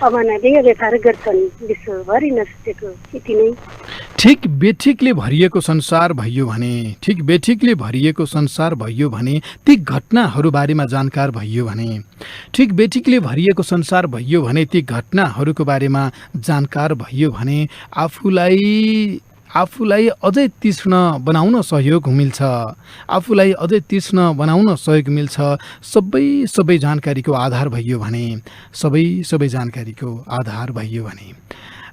अमानवीय व्यवहार गर्छन् विश्वभरि नसोचेको। यति नै। ठिक बेठिकले भरिएको संसार भइयो भने, ठिक बेठिकले भरिएको संसार भइयो भने, ती घटनाहरू बारेमा जानकार भइयो भने, ठिक बेठिकले भरिएको संसार भइयो भने, ती घटनाहरूको बारेमा जानकार भइयो भने आफूलाई अझै तीक्ष्ण बनाउन सहयोग मिल्छ, आफूलाई अझै तीक्ष्ण बनाउन सहयोग मिल्छ। सबै जानकारीको आधार भइयो भने, सबै जानकारीको आधार भइयो भने।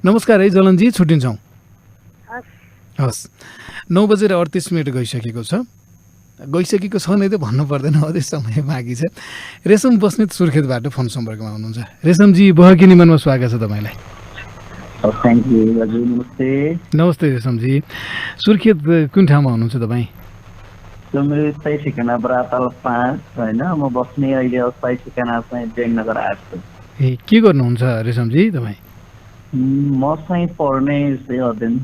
नमस्कार है जलनजी, छुट्टिन्छौँ। हस्, 9:38 गइसकेको छ। गइसकेको छ नै त भन्नु पर्दैन, अझै समय बाँकी छ। रेशम बस्नेत सुर्खेतबाट फोन सम्पर्कमा हुनुहुन्छ। रेशमजी बहकिनी मनमा स्वागत छ तपाईँलाई। थ्याङ्क यू हजुर, नमस्ते। नमस्ते रेशमजी, सुर्खेत कुन ठाउँमा हुनुहुन्छ तपाईँ? मेरो स्थायी ठेगाना बराताल 5 होइन, म बस्ने अहिले स्थायी ठेगाना चाहिँ जयनगर 8 छ। ए, के गर्नुहुन्छ रेशमजी तपाईँ? म चाहिँ पढ्ने अध्ययन।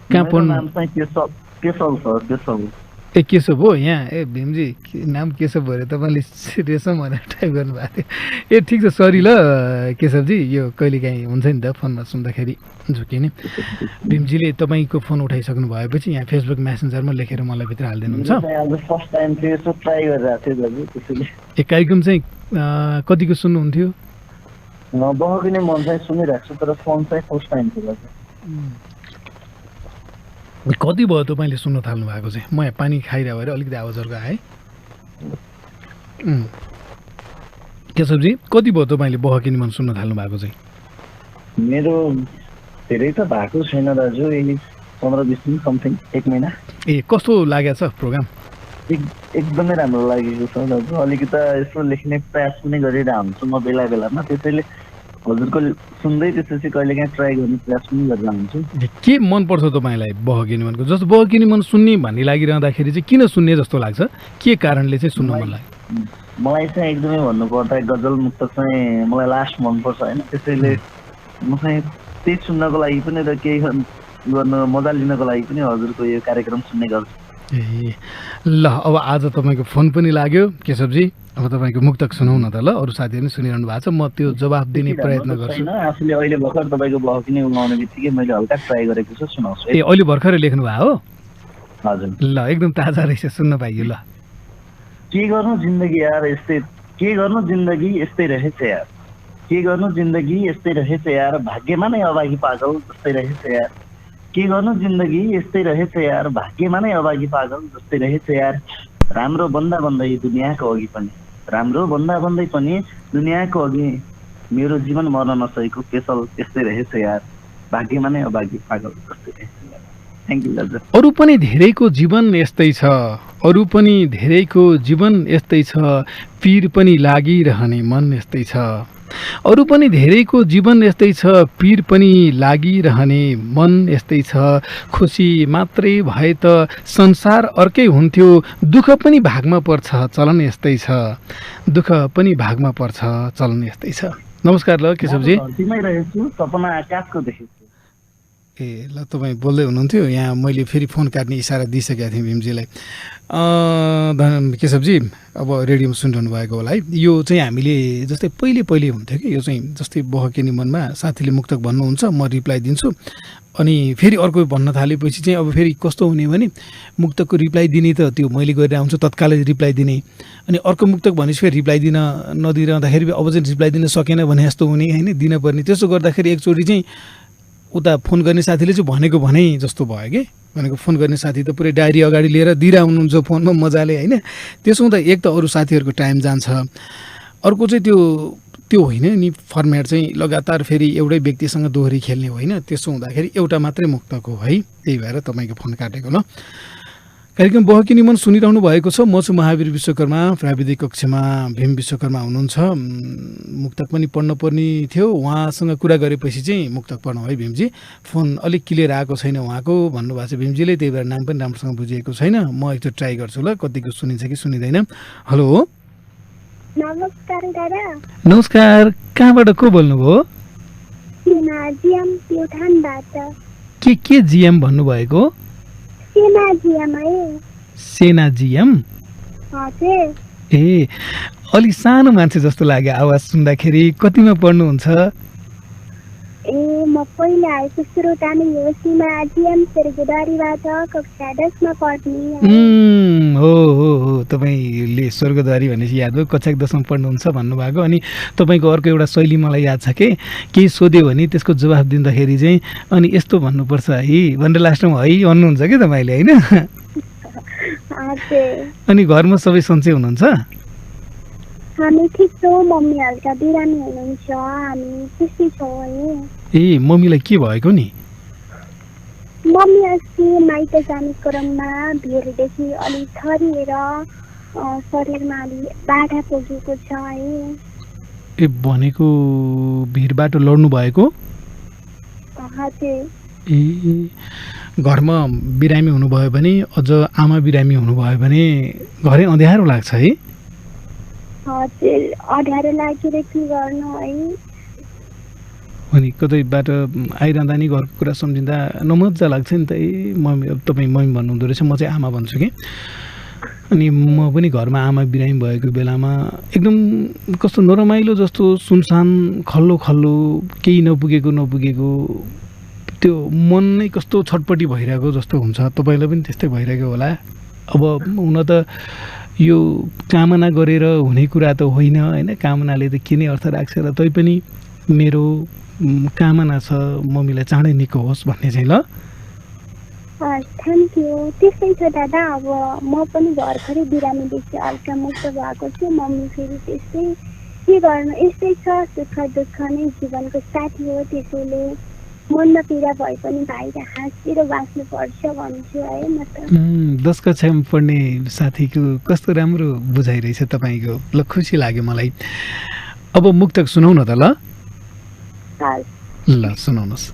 कहाँ पढ्नु? नाम चाहिँ केशव छ, केशव। ए केशव हो यहाँ? ए भीमजी नाम केशव भयो, तपाईँले रेशम भनेर टाइप गर्नुभएको थियो। ए ठिक छ, सरी ल केशवजी, यो कहिलेकाहीँ हुन्छ नि त फोनमा सुन्दाखेरि झुकिने। भीमजीले तपाईँको फोन उठाइसक्नु भएपछि यहाँ फेसबुक मेसेन्जरमा लेखेर मलाई भित्र हालिदिनुहुन्छ। ए कार्यक्रम चाहिँ कतिको सुन्नुहुन्थ्यो? बहकिने मन चाहिँ सुनिरहेको छु, तर फोन चाहिँ फर्स्ट टाइम थियो। कति भयो तपाईँले सुन्न थाल्नु भएको चाहिँ? म यहाँ पानी खाइरहेको भएर अलिकति आवाजहरूको आएँ। केशवजी कति भयो तपाईँले बहकिनी मन सुन्न थाल्नु भएको चाहिँ? मेरो धेरै त भएको छैन दाजु, 15-20 दिन समथिङ, 1 महिना। ए कस्तो लागेको छ प्रोग्राम? एकदमै राम्रो लागेको छ दाजु। अलिकति यसो लेख्ने प्रयास पनि गरिरहेको हुन्छु म बेला बेलामा, त्यसैले हजुरको सुन्दै त्यसपछि कहिलेकाहीँ ट्राई गर्ने प्रयास पनि गरिरहेको हुन्छु। के मनपर्छ तपाईँलाई बहकिनी मनको? जस्तो बहकिनी मन सुन्ने भन्ने लागिरहँदाखेरि चाहिँ किन सुन्ने जस्तो लाग्छ? के कारणले चाहिँ सुन्न मन लाग्यो? मलाई चाहिँ एकदमै भन्नुपर्दा गजल मुक्त चाहिँ मलाई लास्ट मनपर्छ होइन, त्यसैले म चाहिँ त्यही सुन्नको लागि पनि र केही गर्न मजा लिनको लागि पनि हजुरको यो कार्यक्रम सुन्ने गर्छु। ए ल, अब आज तपाईँको फोन पनि लाग्यो केशवजी, अब तपाईँको मुक्तक सुनाउ न त ल। अरू साथीहरू पनि सुनिरहनु भएको छ, म त्यो जवाफ दिने प्रयत्न गर्छु। आफूले अहिले भर्खर तपाईँको बहकिनी उमाउने बित्तिकै मैले हल्का ट्राई गरेको छु, सुनाउँछु। ए अहिले भर्खरै लेख्नु भयो हो? हजुर। ल एकदम ताजा रहेछ, सुन्न पाइयो। ल के गर्नु जिन्दगी यार यस्तै, के गर्नु जिन्दगी यस्तै रहेछ यार, के गर्नु जिन्दगी यस्तै रहेछ यार, भाग्यमा नै अभागी पागल जस्तै रहेछ यार, के गर्नु जिन्दगी यस्तै रहेछ यार, भाग्यमा नै अभागी पागल जस्तै रहेछ यार। राम्रो भन्दा भन्दै दुनियाँको अघि पनि, राम्रो भन्दा भन्दै पनि दुनियाँको अघि मेरो जीवन मर्न नसकेको केशव यस्तै रहेछ यार, भाग्यमा नै अभागी पागल जस्तै रहेछ यार। थ्याङ्क यू दाजु। अरू पनि धेरैको जीवन यस्तै छ, अरू पनि धेरैको जीवन यस्तै छ, पीर पनि लागिरहने मन यस्तै छ, अरू पनि धेरैको जीवन यस्तै छ, पीर पनि लागिरहने मन यस्तै छ। खुसी मात्रै भए त संसार अर्कै हुन्थ्यो, दुःख पनि भागमा पर्छ चलन यस्तै छ, दुःख पनि भागमा पर्छ चलन यस्तै छ। नमस्कार ल केशवजी। धरतीमै रहेछु, सपना आकाशको देखेछु, ए ल तपाईँ बोल्दै हुनुहुन्थ्यो यहाँ मैले फेरि फोन काट्ने इसारा दिइसकेको थिएँ भीमजीलाई। केशवजी अब रेडियोमा सुनिरहनु भएको होला है। यो चाहिँ हामीले जस्तै पहिले हुन्थ्यो कि यो चाहिँ जस्तै बहके निमनमा साथीले मुक्तक भन्नुहुन्छ म रिप्लाई दिन्छु अनि फेरि अर्को भन्न थालेपछि चाहिँ अब फेरि कस्तो हुने भने मुक्तकको रिप्लाई दिने त त्यो मैले गरेर आउँछु तत्कालै रिप्लाई दिने अनि अर्को मुक्तक भनेपछि फेरि रिप्लाई दिन नदिइरहँदाखेरि अब चाहिँ रिप्लाई दिन सकेन भने जस्तो हुने होइन दिनपर्ने। त्यसो गर्दाखेरि एकचोटि चाहिँ उता फोन गर्ने साथीले चाहिँ भनेको भने जस्तो भयो कि भनेको फोन गर्ने साथी त पुरै डायरी अगाडि लिएर दिइरहनुहुन्छ फोनमा मजाले होइन। त्यसो हुँदा एक त अरू साथीहरूको टाइम जान्छ अर्को चाहिँ त्यो होइन नि फर्मेट चाहिँ लगातार फेरि एउटै व्यक्तिसँग दोहोरी खेल्ने होइन। त्यसो हुँदाखेरि एउटा मात्रै मुक्तक हो है त्यही भएर तपाईँको फोन काटेको ल। कार्यक्रम बहकी निमन सुनिरहनु भएको छ। म छु महावीर विश्वकर्मा प्राविधिक कक्षमा भीम विश्वकर्मा हुनुहुन्छ। मुक्तक पनि पढ्नु पर्ने थियो उहाँसँग कुरा गरेपछि चाहिँ मुक्तक पढ्नु है भीमजी। फोन अलिक क्लियर आएको छैन उहाँको भन्नुभएको छ भीमजीले त्यही भएर नाम पनि राम्रोसँग बुझिएको छैन। म एकचोटि ट्राई गर्छु ल कतिको सुनिन्छ कि सुनिँदैन। हेलो नमस्कार दादा। नमस्कार कहाँबाट को बोल्नुभयो? के जिएम भन्नुभएको? सेना जिएम ए अलि सानो मान्छे जस्तो लाग्यो आवाज सुन्दाखेरि। कतिमा पढ्नुहुन्छ? ए म पहिला आएको श्रोता नै हो सीमा जिएम स्वर्गद्वारीबाट कक्षा 10 मा पढ्ने। हो तपाईँले स्वर्गद्वारी भनेपछि याद भयो कक्षा 10 मा पढ्नुहुन्छ भन्नुभएको। अनि तपाईँको अर्को एउटा शैली मलाई याद छ कि केही सोध्यो भने त्यसको जवाफ दिँदाखेरि चाहिँ अनि यस्तो भन्नुपर्छ है भनेर लास्टमा है भन्नुहुन्छ कि तपाईँले होइन? अनि घरमा सबै सन्चै हुनुहुन्छ? हामी ठिक छौँ। मम्मी हल्का बिरामी हुनुहुन्छ हामी खुसी छौँ है। ए मम्मीलाई के भएको नि? मम्मी अस्ति माइत जाने क्रममा भिरदेखि अलि थरिएर शरीरमा अलि बाधा पुगेको छ है। ए भनेको भिरबाट लड्नु भएको? हजुर। ए घरमा बिरामी हुनुभयो भने अझ आमा बिरामी हुनुभयो भने घरै अँध्यारो लाग्छ है? हजुर अँध्यारो लागेर के गर्नु है। अनि कतैबाट आइरहँदा नि घरको कुरा सम्झिँदा नमजा लाग्छ नि त। ए मम्मी तपाईँ मम्मी भन्नुहुँदो रहेछ म चाहिँ आमा भन्छु कि। अनि म पनि घरमा आमा बिरामी भएको बेलामा एकदम कस्तो नरमाइलो जस्तो सुनसान खल्लो केही नपुगेको त्यो मन नै कस्तो छटपटी भइरहेको जस्तो हुन्छ। तपाईँलाई पनि त्यस्तै भइरहेको होला। अब हुन त यो कामना गरेर हुने कुरा त होइन होइन कामनाले त के नै अर्थ राख्छ र तैपनि मेरो कामना छ मम्मीलाई चाँडै निको होस् भन्ने चाहिँ ल। Thank you. त्यस्तै छ दादा अब म पनि भर्खरै बिरामीदेखि हल्का मुक्त भएको छु। मम्मी फेरि त्यस्तै के गर्नु यस्तै छ सुख दुःख नै जीवनको साथी हो। त्यसैले मनमा पीडा भए पनि बाहिर हाँसेर बाँच्नु पर्छ भन्छु है म त। 10 कक्षामा पढ्ने साथीको कस्तो राम्रो बुझाइरहेछ तपाईँको ल खुसी लाग्यो मलाई। अब मुक्तक सुनाउ न त ल। ल सुनाउनुहोस्।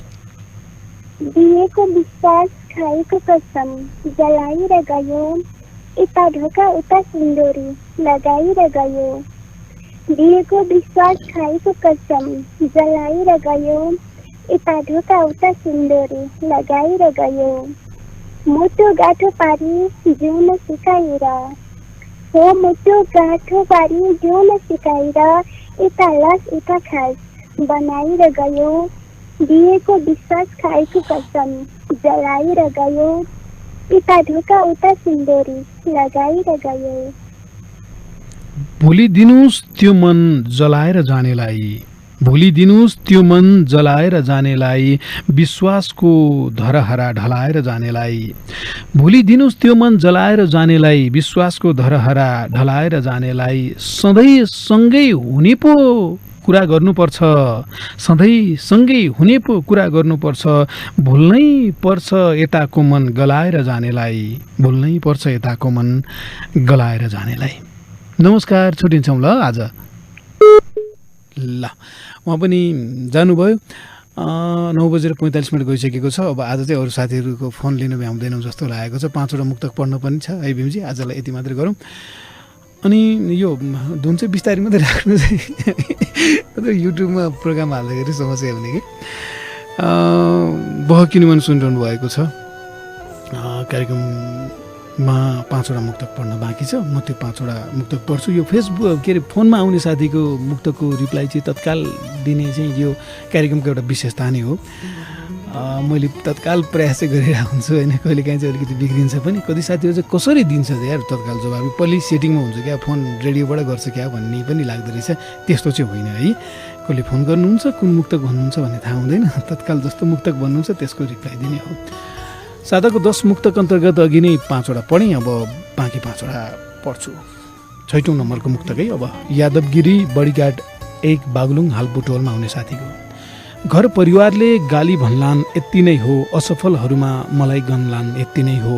दिएको विश्वास खाएको कसम जलाएर गयो यता ढोका उता सिन्दुरी लगाएर गयो। दिएको विश्वास खाएको कसम जलाएर गयो यता ढोका उता सिन्दुरी लगाएर गयो। मुटु गाँठो पारी जिउन सिकाएर हो मुटु गाँठो पारी जिउन सिकाएर यता लास उता खास बनाएर गयो। दिएको विश्वास खाएको कसम जलाएर गयो यता ढोका उता सिन्दुरी लगाएर गयो। भुलिदिनुस् त्यो मन जलाएर जानेलाई भुलिदिनुस् त्यो मन जलाएर जानेलाई विश्वासको धरहरा ढलाएर जानेलाई। भुलिदिनुस् त्यो मन जलाएर जानेलाई विश्वासको धरहरा ढलाएर जानेलाई। सधैँ सँगै हुने पो कुरा गर्नुपर्छ सधैँ सँगै हुने पो कुरा गर्नुपर्छ। भुल्नै पर्छ यताको मन गलाएर जानेलाई भुल्नै पर्छ यताको मन गलाएर जानेलाई। नमस्कार छुट्टिन्छौँ ल आज। ल उहाँ पनि जानुभयो। 9:45 गइसकेको छ। अब आज चाहिँ अरू साथीहरूको फोन लिन भ्याउँदैनौँ जस्तो लागेको छ। 5वटा मुक्तक पढ्न पनि छ है भीमजी। आजलाई यति मात्रै गरौँ। अनि यो धुन चाहिँ बिस्तारै मात्रै राख्नु चाहिँ युट्युबमा प्रोग्राम हाल्दाखेरि समस्या हुने कि। बहकिनी मन सुनिरहनु भएको छ। कार्यक्रममा 5वटा मुक्तक पढ्न बाँकी छ। म त्यो 5वटा मुक्तक पढ्छु। यो फेसबुक के अरे फोनमा आउने साथीको मुक्तकको रिप्लाई चाहिँ तत्काल दिने चाहिँ यो कार्यक्रमको एउटा विशेषता नै हो। मैले तत्काल प्रयास चाहिँ गरिरहेको हुन्छु होइन, कहिलेकाहीँ चाहिँ अलिकति बिग्रिन्छ पनि। कति साथीहरू चाहिँ कसरी दिन्छ यार तत्काल जवाब, पहिले सेटिङमा हुन्छ क्या, फोन रेडियोबाट गर्छ क्या भन्ने पनि लाग्दो रहेछ। त्यस्तो चाहिँ होइन है। कसले फोन गर्नुहुन्छ, कुन मुक्तक भन्नुहुन्छ भन्ने थाहा हुँदैन, तत्काल जस्तो मुक्तक भन्नुहुन्छ त्यसको रिप्लाई दिने हो। सादाको 10 मुक्तक अन्तर्गत अघि नै 5वटा पढेँ, अब बाँकी 5वटा पढ्छु। 6औँ नम्बरको मुक्तक है। अब यादवगिरी बडीगार्ड 1 बागलुङ हाल बुटवलमा आउने साथीको। घर परिवारले गाली भन्लान् यति नै हो, असफलहरूमा मलाई गन्लान् यति नै हो।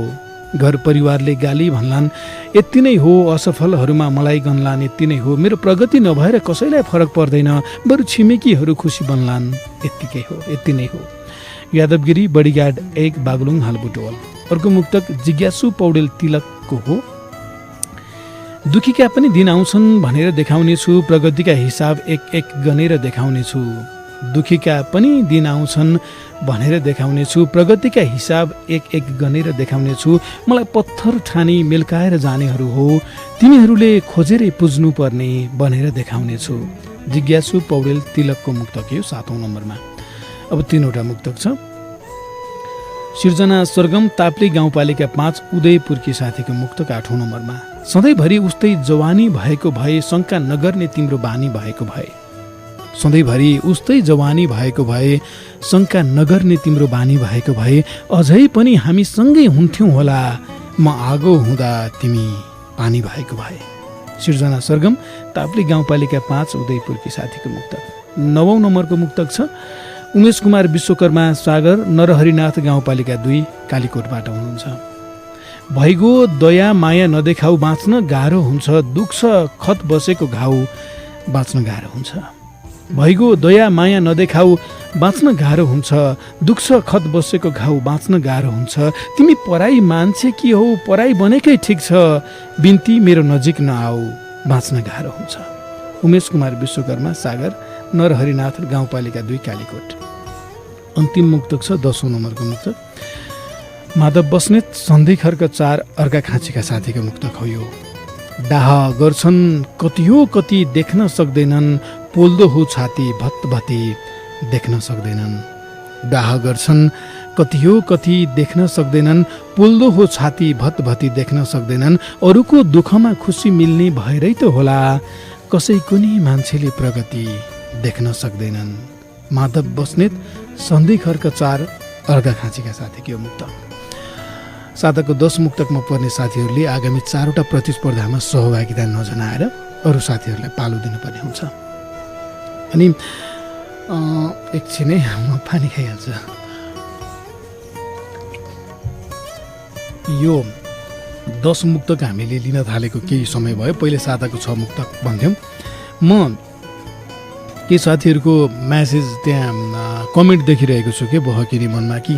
घर परिवारले गाली भन्लान् यति नै हो, असफलहरूमा मलाई गन्लान् यति नै हो। मेरो प्रगति नभएर कसैलाई फरक पर्दैन, बरु छिमेकीहरू खुसी बन्लान् यत्तिकै हो, यति नै हो। यादवगिरी बडीगार्ड 1 बागलुङ हाल बुटवल। अर्को मुक्तक जिज्ञासु पौडेल तिलकको हो। दुखीका पनि दिन आउँछन् भनेर देखाउनेछु, प्रगतिका हिसाब एक एक गनेर देखाउनेछु। दुखीका पनि दिन आउँछन् भनेर देखाउनेछु, प्रगतिका हिसाब एक एक गनेर देखाउनेछु। मलाई पत्थर ठानी मिल्काएर जानेहरू हो, तिमीहरूले खोजेरै पुज्नु पर्ने भनेर देखाउनेछु। जिज्ञासु पौडेल तिलकको मुक्तक यो 7औं नम्बरमा। अब 3वटा मुक्तक छ। सिर्जना स्वर्गम ताप्ली गाउँपालिका 5 उदयपुरकी साथीको मुक्तक 8औं नम्बरमा। सधैँभरि उस्तै जवानी भएको भए, शङ्का नगर्ने तिम्रो बानी भएको भए। सधैँभरि उस्तै जवानी भएको भए, शङ्का नगर्ने तिम्रो बानी भएको भए। अझै पनि हामी सँगै हुन्थ्यौँ होला, म आगो हुँदा तिमी पानी भएको भए। सिर्जना स्वर्गम ताप्ली गाउँपालिका 5 उदयपुरकी साथीको मुक्तक। 9औं नम्बरको मुक्तक छ। उमेश कुमार विश्वकर्मा सागर नरहरिनाथ गाउँपालिका 2 कालीकोटबाट हुनुहुन्छ। भइगो दया माया नदेखाऊ, बाँच्न गाह्रो हुन्छ, दुख्छ खत बसेको घाउ बाँच्न गाह्रो हुन्छ। भइगो दया माया नदेखाऊ, बाँच्न गाह्रो हुन्छ, दुख्छ खत बसेको घाउ बाँच्न गाह्रो हुन्छ। तिमी पराई मान्छे कि हौ, पराई बनेकै ठिक छ, बिन्ती मेरो नजिक नआऊ, बाँच्न गाह्रो हुन्छ। उमेश कुमार विश्वकर्मा सागर नरहरिनाथ गाउँपालिका 2 कालीकोट। अन्तिम मुक्तक छ 10औं नम्बरको मुक्तक। माधव बस्नेत सन्धि खर्क 4 अर्का खाँचीका साथीको मुक्तक हो यो। डाह गर्छन् कति हो कति देख्न सक्दैनन्, पोल्दो हो छाती भत्भती देख्न सक्दैनन्। डाह गर्छन् कति हो कति देख्न सक्दैनन्, पोल्दो हो छाती भत्भती देख्न सक्दैनन्। अरूको दुःखमा खुसी मिल्ने भएरै त होला, कसै कुनै मान्छेले प्रगति देख्न सक्दैनन्। माधव बस्नेत सन्धि खर्क 4 अर्का खाँचीका साथीको मुक्तक। साताको 10 मुक्तकमा पर्ने साथीहरूले आगामी 4वटा प्रतिस्पर्धामा सहभागिता नजनाएर अरू साथीहरूलाई पालो दिनुपर्ने हुन्छ। अनि एकछिनै म पानी खाइहाल्छु। यो 10 मुक्तक हामीले लिन थालेको केही समय भयो। पहिले साताको 6 मुक्तक भन्थ्यौँ। म केही साथीहरूको म्यासेज त्यहाँ कमेन्ट देखिरहेको छु के बहकिनी मनमा कि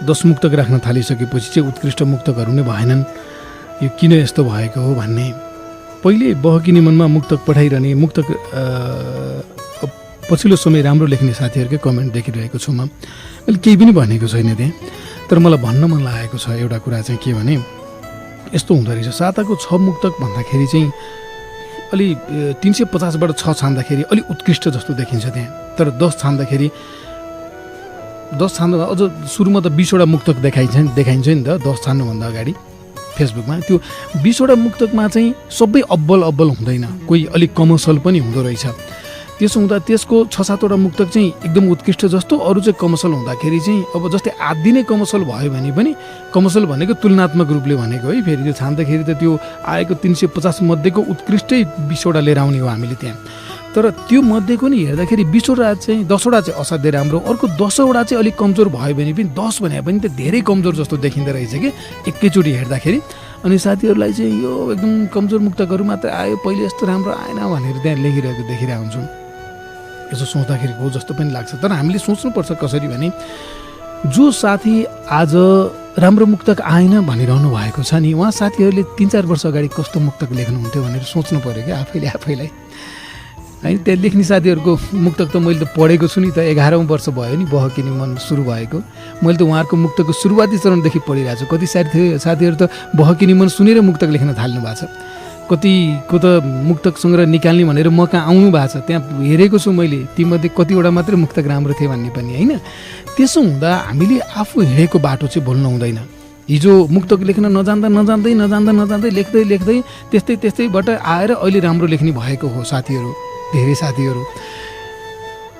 10 मुक्तक राख्न थालिसकेपछि चाहिँ उत्कृष्ट मुक्तकहरू नै भएनन्, यो किन यस्तो भएको हो भन्ने। पहिले बहकिनी मनमा मुक्तक पठाइरहने, मुक्तक पछिल्लो समय राम्रो लेख्ने साथीहरूकै कमेन्ट देखिरहेको छु। म मैले केही पनि भनेको छैन त्यहाँ, तर मलाई भन्न मन लागेको छ एउटा कुरा चाहिँ के भने यस्तो हुँदो रहेछ। साताको 6 मुक्तक भन्दाखेरि चाहिँ अलि 350बाट 6 छान्दाखेरि अलिक उत्कृष्ट जस्तो देखिन्छ त्यहाँ। तर 10 छान्दाखेरि 10 छान्दा अझ सुरुमा त 20वटा मुक्तक देखाइन्छ नि त 10 छान्नुभन्दा अगाडि फेसबुकमा। त्यो 20वटा मुक्तकमा चाहिँ सबै अब्बल हुँदैन, कोही अलिक कमर्सल पनि हुँदो रहेछ। त्यसो हुँदा त्यसको 6-7वटा मुक्तक चाहिँ एकदम उत्कृष्ट जस्तो, अरू चाहिँ कमर्सल हुँदाखेरि चाहिँ अब जस्तै आदि नै कमर्सल भयो भने पनि, कमर्सल भनेको तुलनात्मक रूपले भनेको है, फेरि त्यो छान्दाखेरि त त्यो आएको 350 मध्येको उत्कृष्टै 20वटा लिएर आउने हो हामीले त्यहाँ। तर त्यो मध्येको नि हेर्दाखेरि 20वटा चाहिँ 10वटा चाहिँ असाध्यै राम्रो, अर्को 10वटा चाहिँ अलिक कमजोर भयो भने पनि 10 भने पनि त धेरै कमजोर जस्तो देखिँदो रहेछ कि एकैचोटि हेर्दाखेरि। अनि साथीहरूलाई चाहिँ यो एकदम कमजोर मुक्तकहरू मात्र आयो, पहिले यस्तो राम्रो आएन भनेर त्यहाँ लेखिरहेको देखिरहेको हुन्छौँ। यसो सोच्दाखेरि हो जस्तो पनि लाग्छ। तर हामीले सोच्नुपर्छ कसरी भने, जो साथी आज राम्रो मुक्तक आएन भनिरहनु भएको छ नि, उहाँ साथीहरूले 3-4 वर्ष अगाडि कस्तो मुक्तक लेख्नुहुन्थ्यो भनेर सोच्नु पऱ्यो क्या आफैलाई। होइन। त्यहाँ लेख्ने साथीहरूको मुक्तक त मैले त पढेको छु नि त, 11औं वर्ष भयो नि बहकिनी मन सुरु भएको। मैले त उहाँहरूको मुक्तको सुरुवाती चरणदेखि पढिरहेको छु। कति साथीहरू त बहकिनी मन सुनेर मुक्तक लेख्न थाल्नु भएको छ, कतिको त मुक्तक सङ्ग्रह निकाल्ने भनेर म कहाँ आउनु भएको छ, त्यहाँ हेरेको छु मैले, तीमध्ये कतिवटा मात्रै मुक्तक राम्रो थिए भन्ने पनि होइन। त्यसो हुँदा हामीले आफू हिँडेको बाटो चाहिँ भुल्नु हुँदैन। हिजो मुक्तक लेख्न नजान्दै लेख्दै त्यस्तैबाट आएर अहिले राम्रो लेख्ने भएको हो साथीहरू, धेरै साथीहरू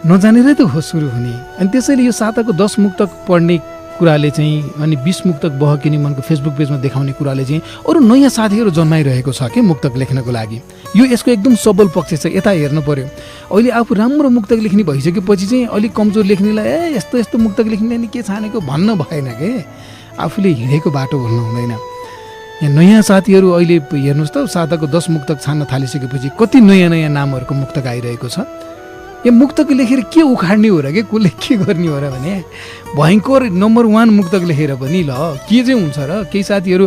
नजानेरै त हो सुरु हुने। अनि त्यसैले यो साताको 10 मुक्तक पढ्ने कुराले चाहिँ अनि 20 मुक्तक बहकिनी मनको फेसबुक पेजमा देखाउने कुराले चाहिँ अरू नयाँ साथीहरू जन्माइरहेको छ के मुक्तक लेख्नको लागि। यो यसको एकदम सबल पक्ष छ, यता हेर्नु पर्यो। अहिले आफू राम्रो मुक्तक लेख्ने भइसकेपछि चाहिँ अलिक कमजोर लेख्नेलाई यस्तो मुक्तक लेख्ने नि के छानेको भन्न भएन के। आफूले हिँडेको बाटो भुल्नु हुँदैन। यहाँ नयाँ साथीहरू अहिले हेर्नुहोस् त, साताको 10 मुक्तक छान्न थालिसकेपछि कति नयाँ नामहरूको मुक्तक आइरहेको छ। यो मुक्तक लेखेर के उखाड्ने हो र के, कसले के गर्ने हो र भने भयङ्कर नम्बर 1 मुक्तक लेखेर पनि ल के चाहिँ हुन्छ र। केही साथीहरू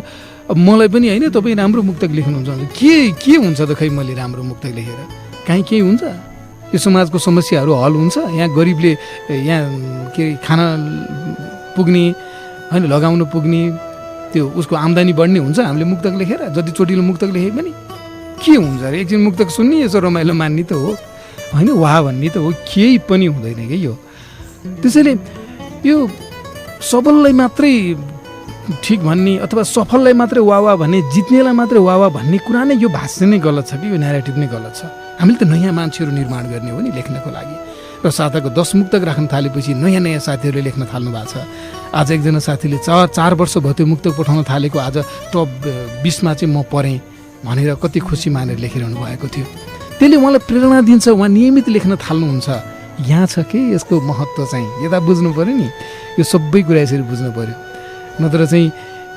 मलाई पनि होइन तपाईँ राम्रो मुक्तक लेख्नुहुन्छ भने के हुन्छ त, खै मैले राम्रो मुक्तक लेखेर काहीँ केही हुन्छ? यो समाजको समस्याहरू हल हुन्छ? यहाँ गरिबले यहाँ के खाना पुग्ने होइन, लगाउनु पुग्ने, त्यो उसको आम्दानी बढ्ने हुन्छ हामीले मुक्तक लेखेर? जति चोटिलो मुक्तक लेखे पनि के हुन्छ र? एकछिन मुक्तक सुन्ने, यसो रमाइलो मान्ने त हो होइन, वाह भन्ने त हो, केही पनि हुँदैन कि यो। त्यसैले यो सबललाई मात्रै ठिक भन्ने अथवा सफललाई मात्रै वाह भन्ने, जित्नेलाई मात्रै वाह भन्ने कुरा नै यो भाष्य नै गलत छ कि यो न्यारेटिभ नै गलत छ। हामीले त नयाँ मान्छेहरू निर्माण गर्ने हो नि लेख्नको लागि। र साताको 10 मुक्तक राख्न थालेपछि नयाँ साथीहरूले लेख्न थाल्नु भएको छ। आज एकजना साथीले 4 वर्ष भयो त्यो मुक्तक पठाउन थालेको, आज टप 20मा चाहिँ म परेँ भनेर कति खुसी मानेर लेखिरहनु भएको थियो। त्यसले उहाँलाई प्रेरणा दिन्छ, उहाँ नियमित लेख्न थाल्नुहुन्छ। यहाँ छ कि यसको महत्त्व चाहिँ यता बुझ्नु पऱ्यो नि, यो सबै कुरा यसरी बुझ्नु पऱ्यो। नत्र चाहिँ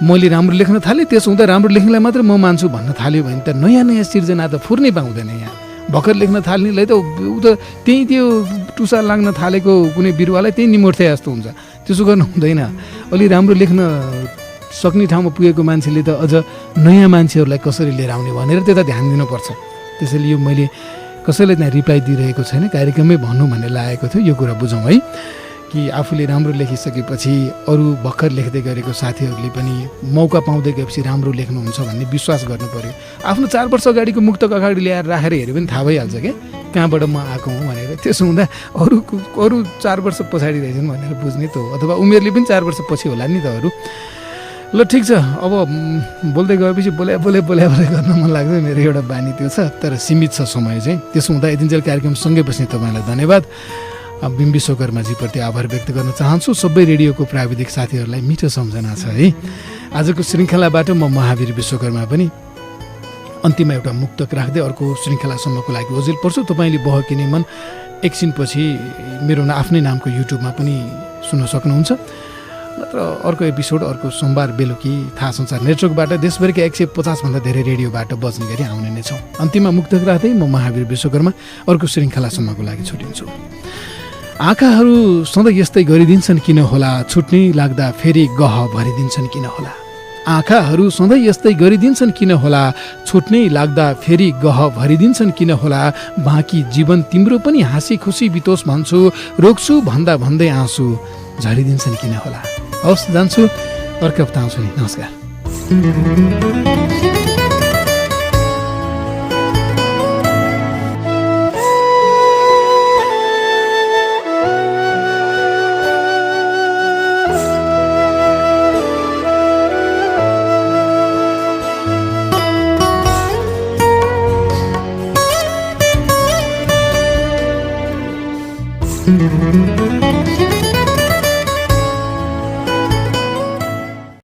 मैले राम्रो लेख्न थालेँ, त्यसो हुँदा राम्रो लेख्नलाई मात्रै म मान्छु भन्न थाल्यो भने त नयाँ सिर्जना त फुर्नै पाउँदैन। यहाँ भर्खर लेख्न थाल्नेलाई त ऊ त त्यही त्यो टुसा लाग्न थालेको कुनै बिरुवालाई त्यही निमोर्थे जस्तो हुन्छ, त्यसो गर्नु हुँदैन। अलि राम्रो लेख्न सक्ने ठाउँमा पुगेको मान्छेले त अझ नयाँ मान्छेहरूलाई कसरी लिएर आउने भनेर त्यता ध्यान दिनुपर्छ। त्यसैले यो मैले कसैलाई त्यहाँ रिप्लाई दिइरहेको छैन, कार्यक्रममै भन्नु भन्ने लागेको थियो। यो कुरा बुझौँ है कि आफूले राम्रो लेखिसकेपछि अरू भर्खर लेख्दै गरेको साथीहरूले पनि मौका पाउँदै गएपछि राम्रो लेख्नुहुन्छ भन्ने विश्वास गर्नु पऱ्यो। आफ्नो 4 वर्ष अगाडिको मुक्तक अगाडि ल्याएर राखेर हेऱ्यो भने थाहा भइहाल्छ क्या कहाँबाट म आएको हुँ भनेर। त्यसो हुँदा अरू 4 वर्ष पछाडि रहेछन् भनेर बुझ्ने त हो, अथवा उमेरले पनि 4 वर्ष पछि होला नि त अरू। ल ठिक छ, अब बोल्दै गएपछि बोले गर्न मन लाग्छ, मेरो एउटा बानी त्यो छ, तर सीमित छ समय चाहिँ। त्यसो हुँदा यतिन्जेल कार्यक्रम सँगै बस्ने तपाईँलाई धन्यवाद। बिम विश्वकर्माजीप्रति आभार व्यक्त गर्न चाहन्छु। सबै रेडियोको प्राविधिक साथीहरूलाई मिठो सम्झना छ है। आजको श्रृङ्खलाबाट म महावीर विश्वकर्मा पनि अन्तिममा एउटा मुक्तक राख्दै अर्को श्रृङ्खलासम्मको लागि ओजेल पर्छु। तपाईँले बहकिने मन एकछिनपछि मेरो आफ्नै नामको युट्युबमा पनि सुन्न सक्नुहुन्छ, नत्र अर्को एपिसोड अर्को सोमबार बेलुकी थाहा संसार नेटवर्कबाट देशभरिका 150भन्दा धेरै रेडियोबाट बज्ने गरी आउने नै छौँ। अन्तिममा मुक्तक राख्दै म महावीर विश्वकर्मा अर्को श्रृङ्खलासम्मको लागि छुटिन्छु। आँखाहरू सधैँ यस्तै गरिदिन्छन् किन होला, छुट्नै लाग्दा फेरि गह भरिदिन्छन् किन होला। आँखाहरू सधैँ यस्तै गरिदिन्छन् किन होला, छुट्नै लाग्दा फेरि गह भरिदिन्छन् किन होला। बाँकी जीवन तिम्रो पनि हाँसी खुसी बितोस् भन्छु, रोक्छु भन्दा भन्दै आँसु झरिदिन्छन् किन होला। हवस्, जान्छु, अर्को हप्ता आउँछु नि। नमस्कार। Thank you.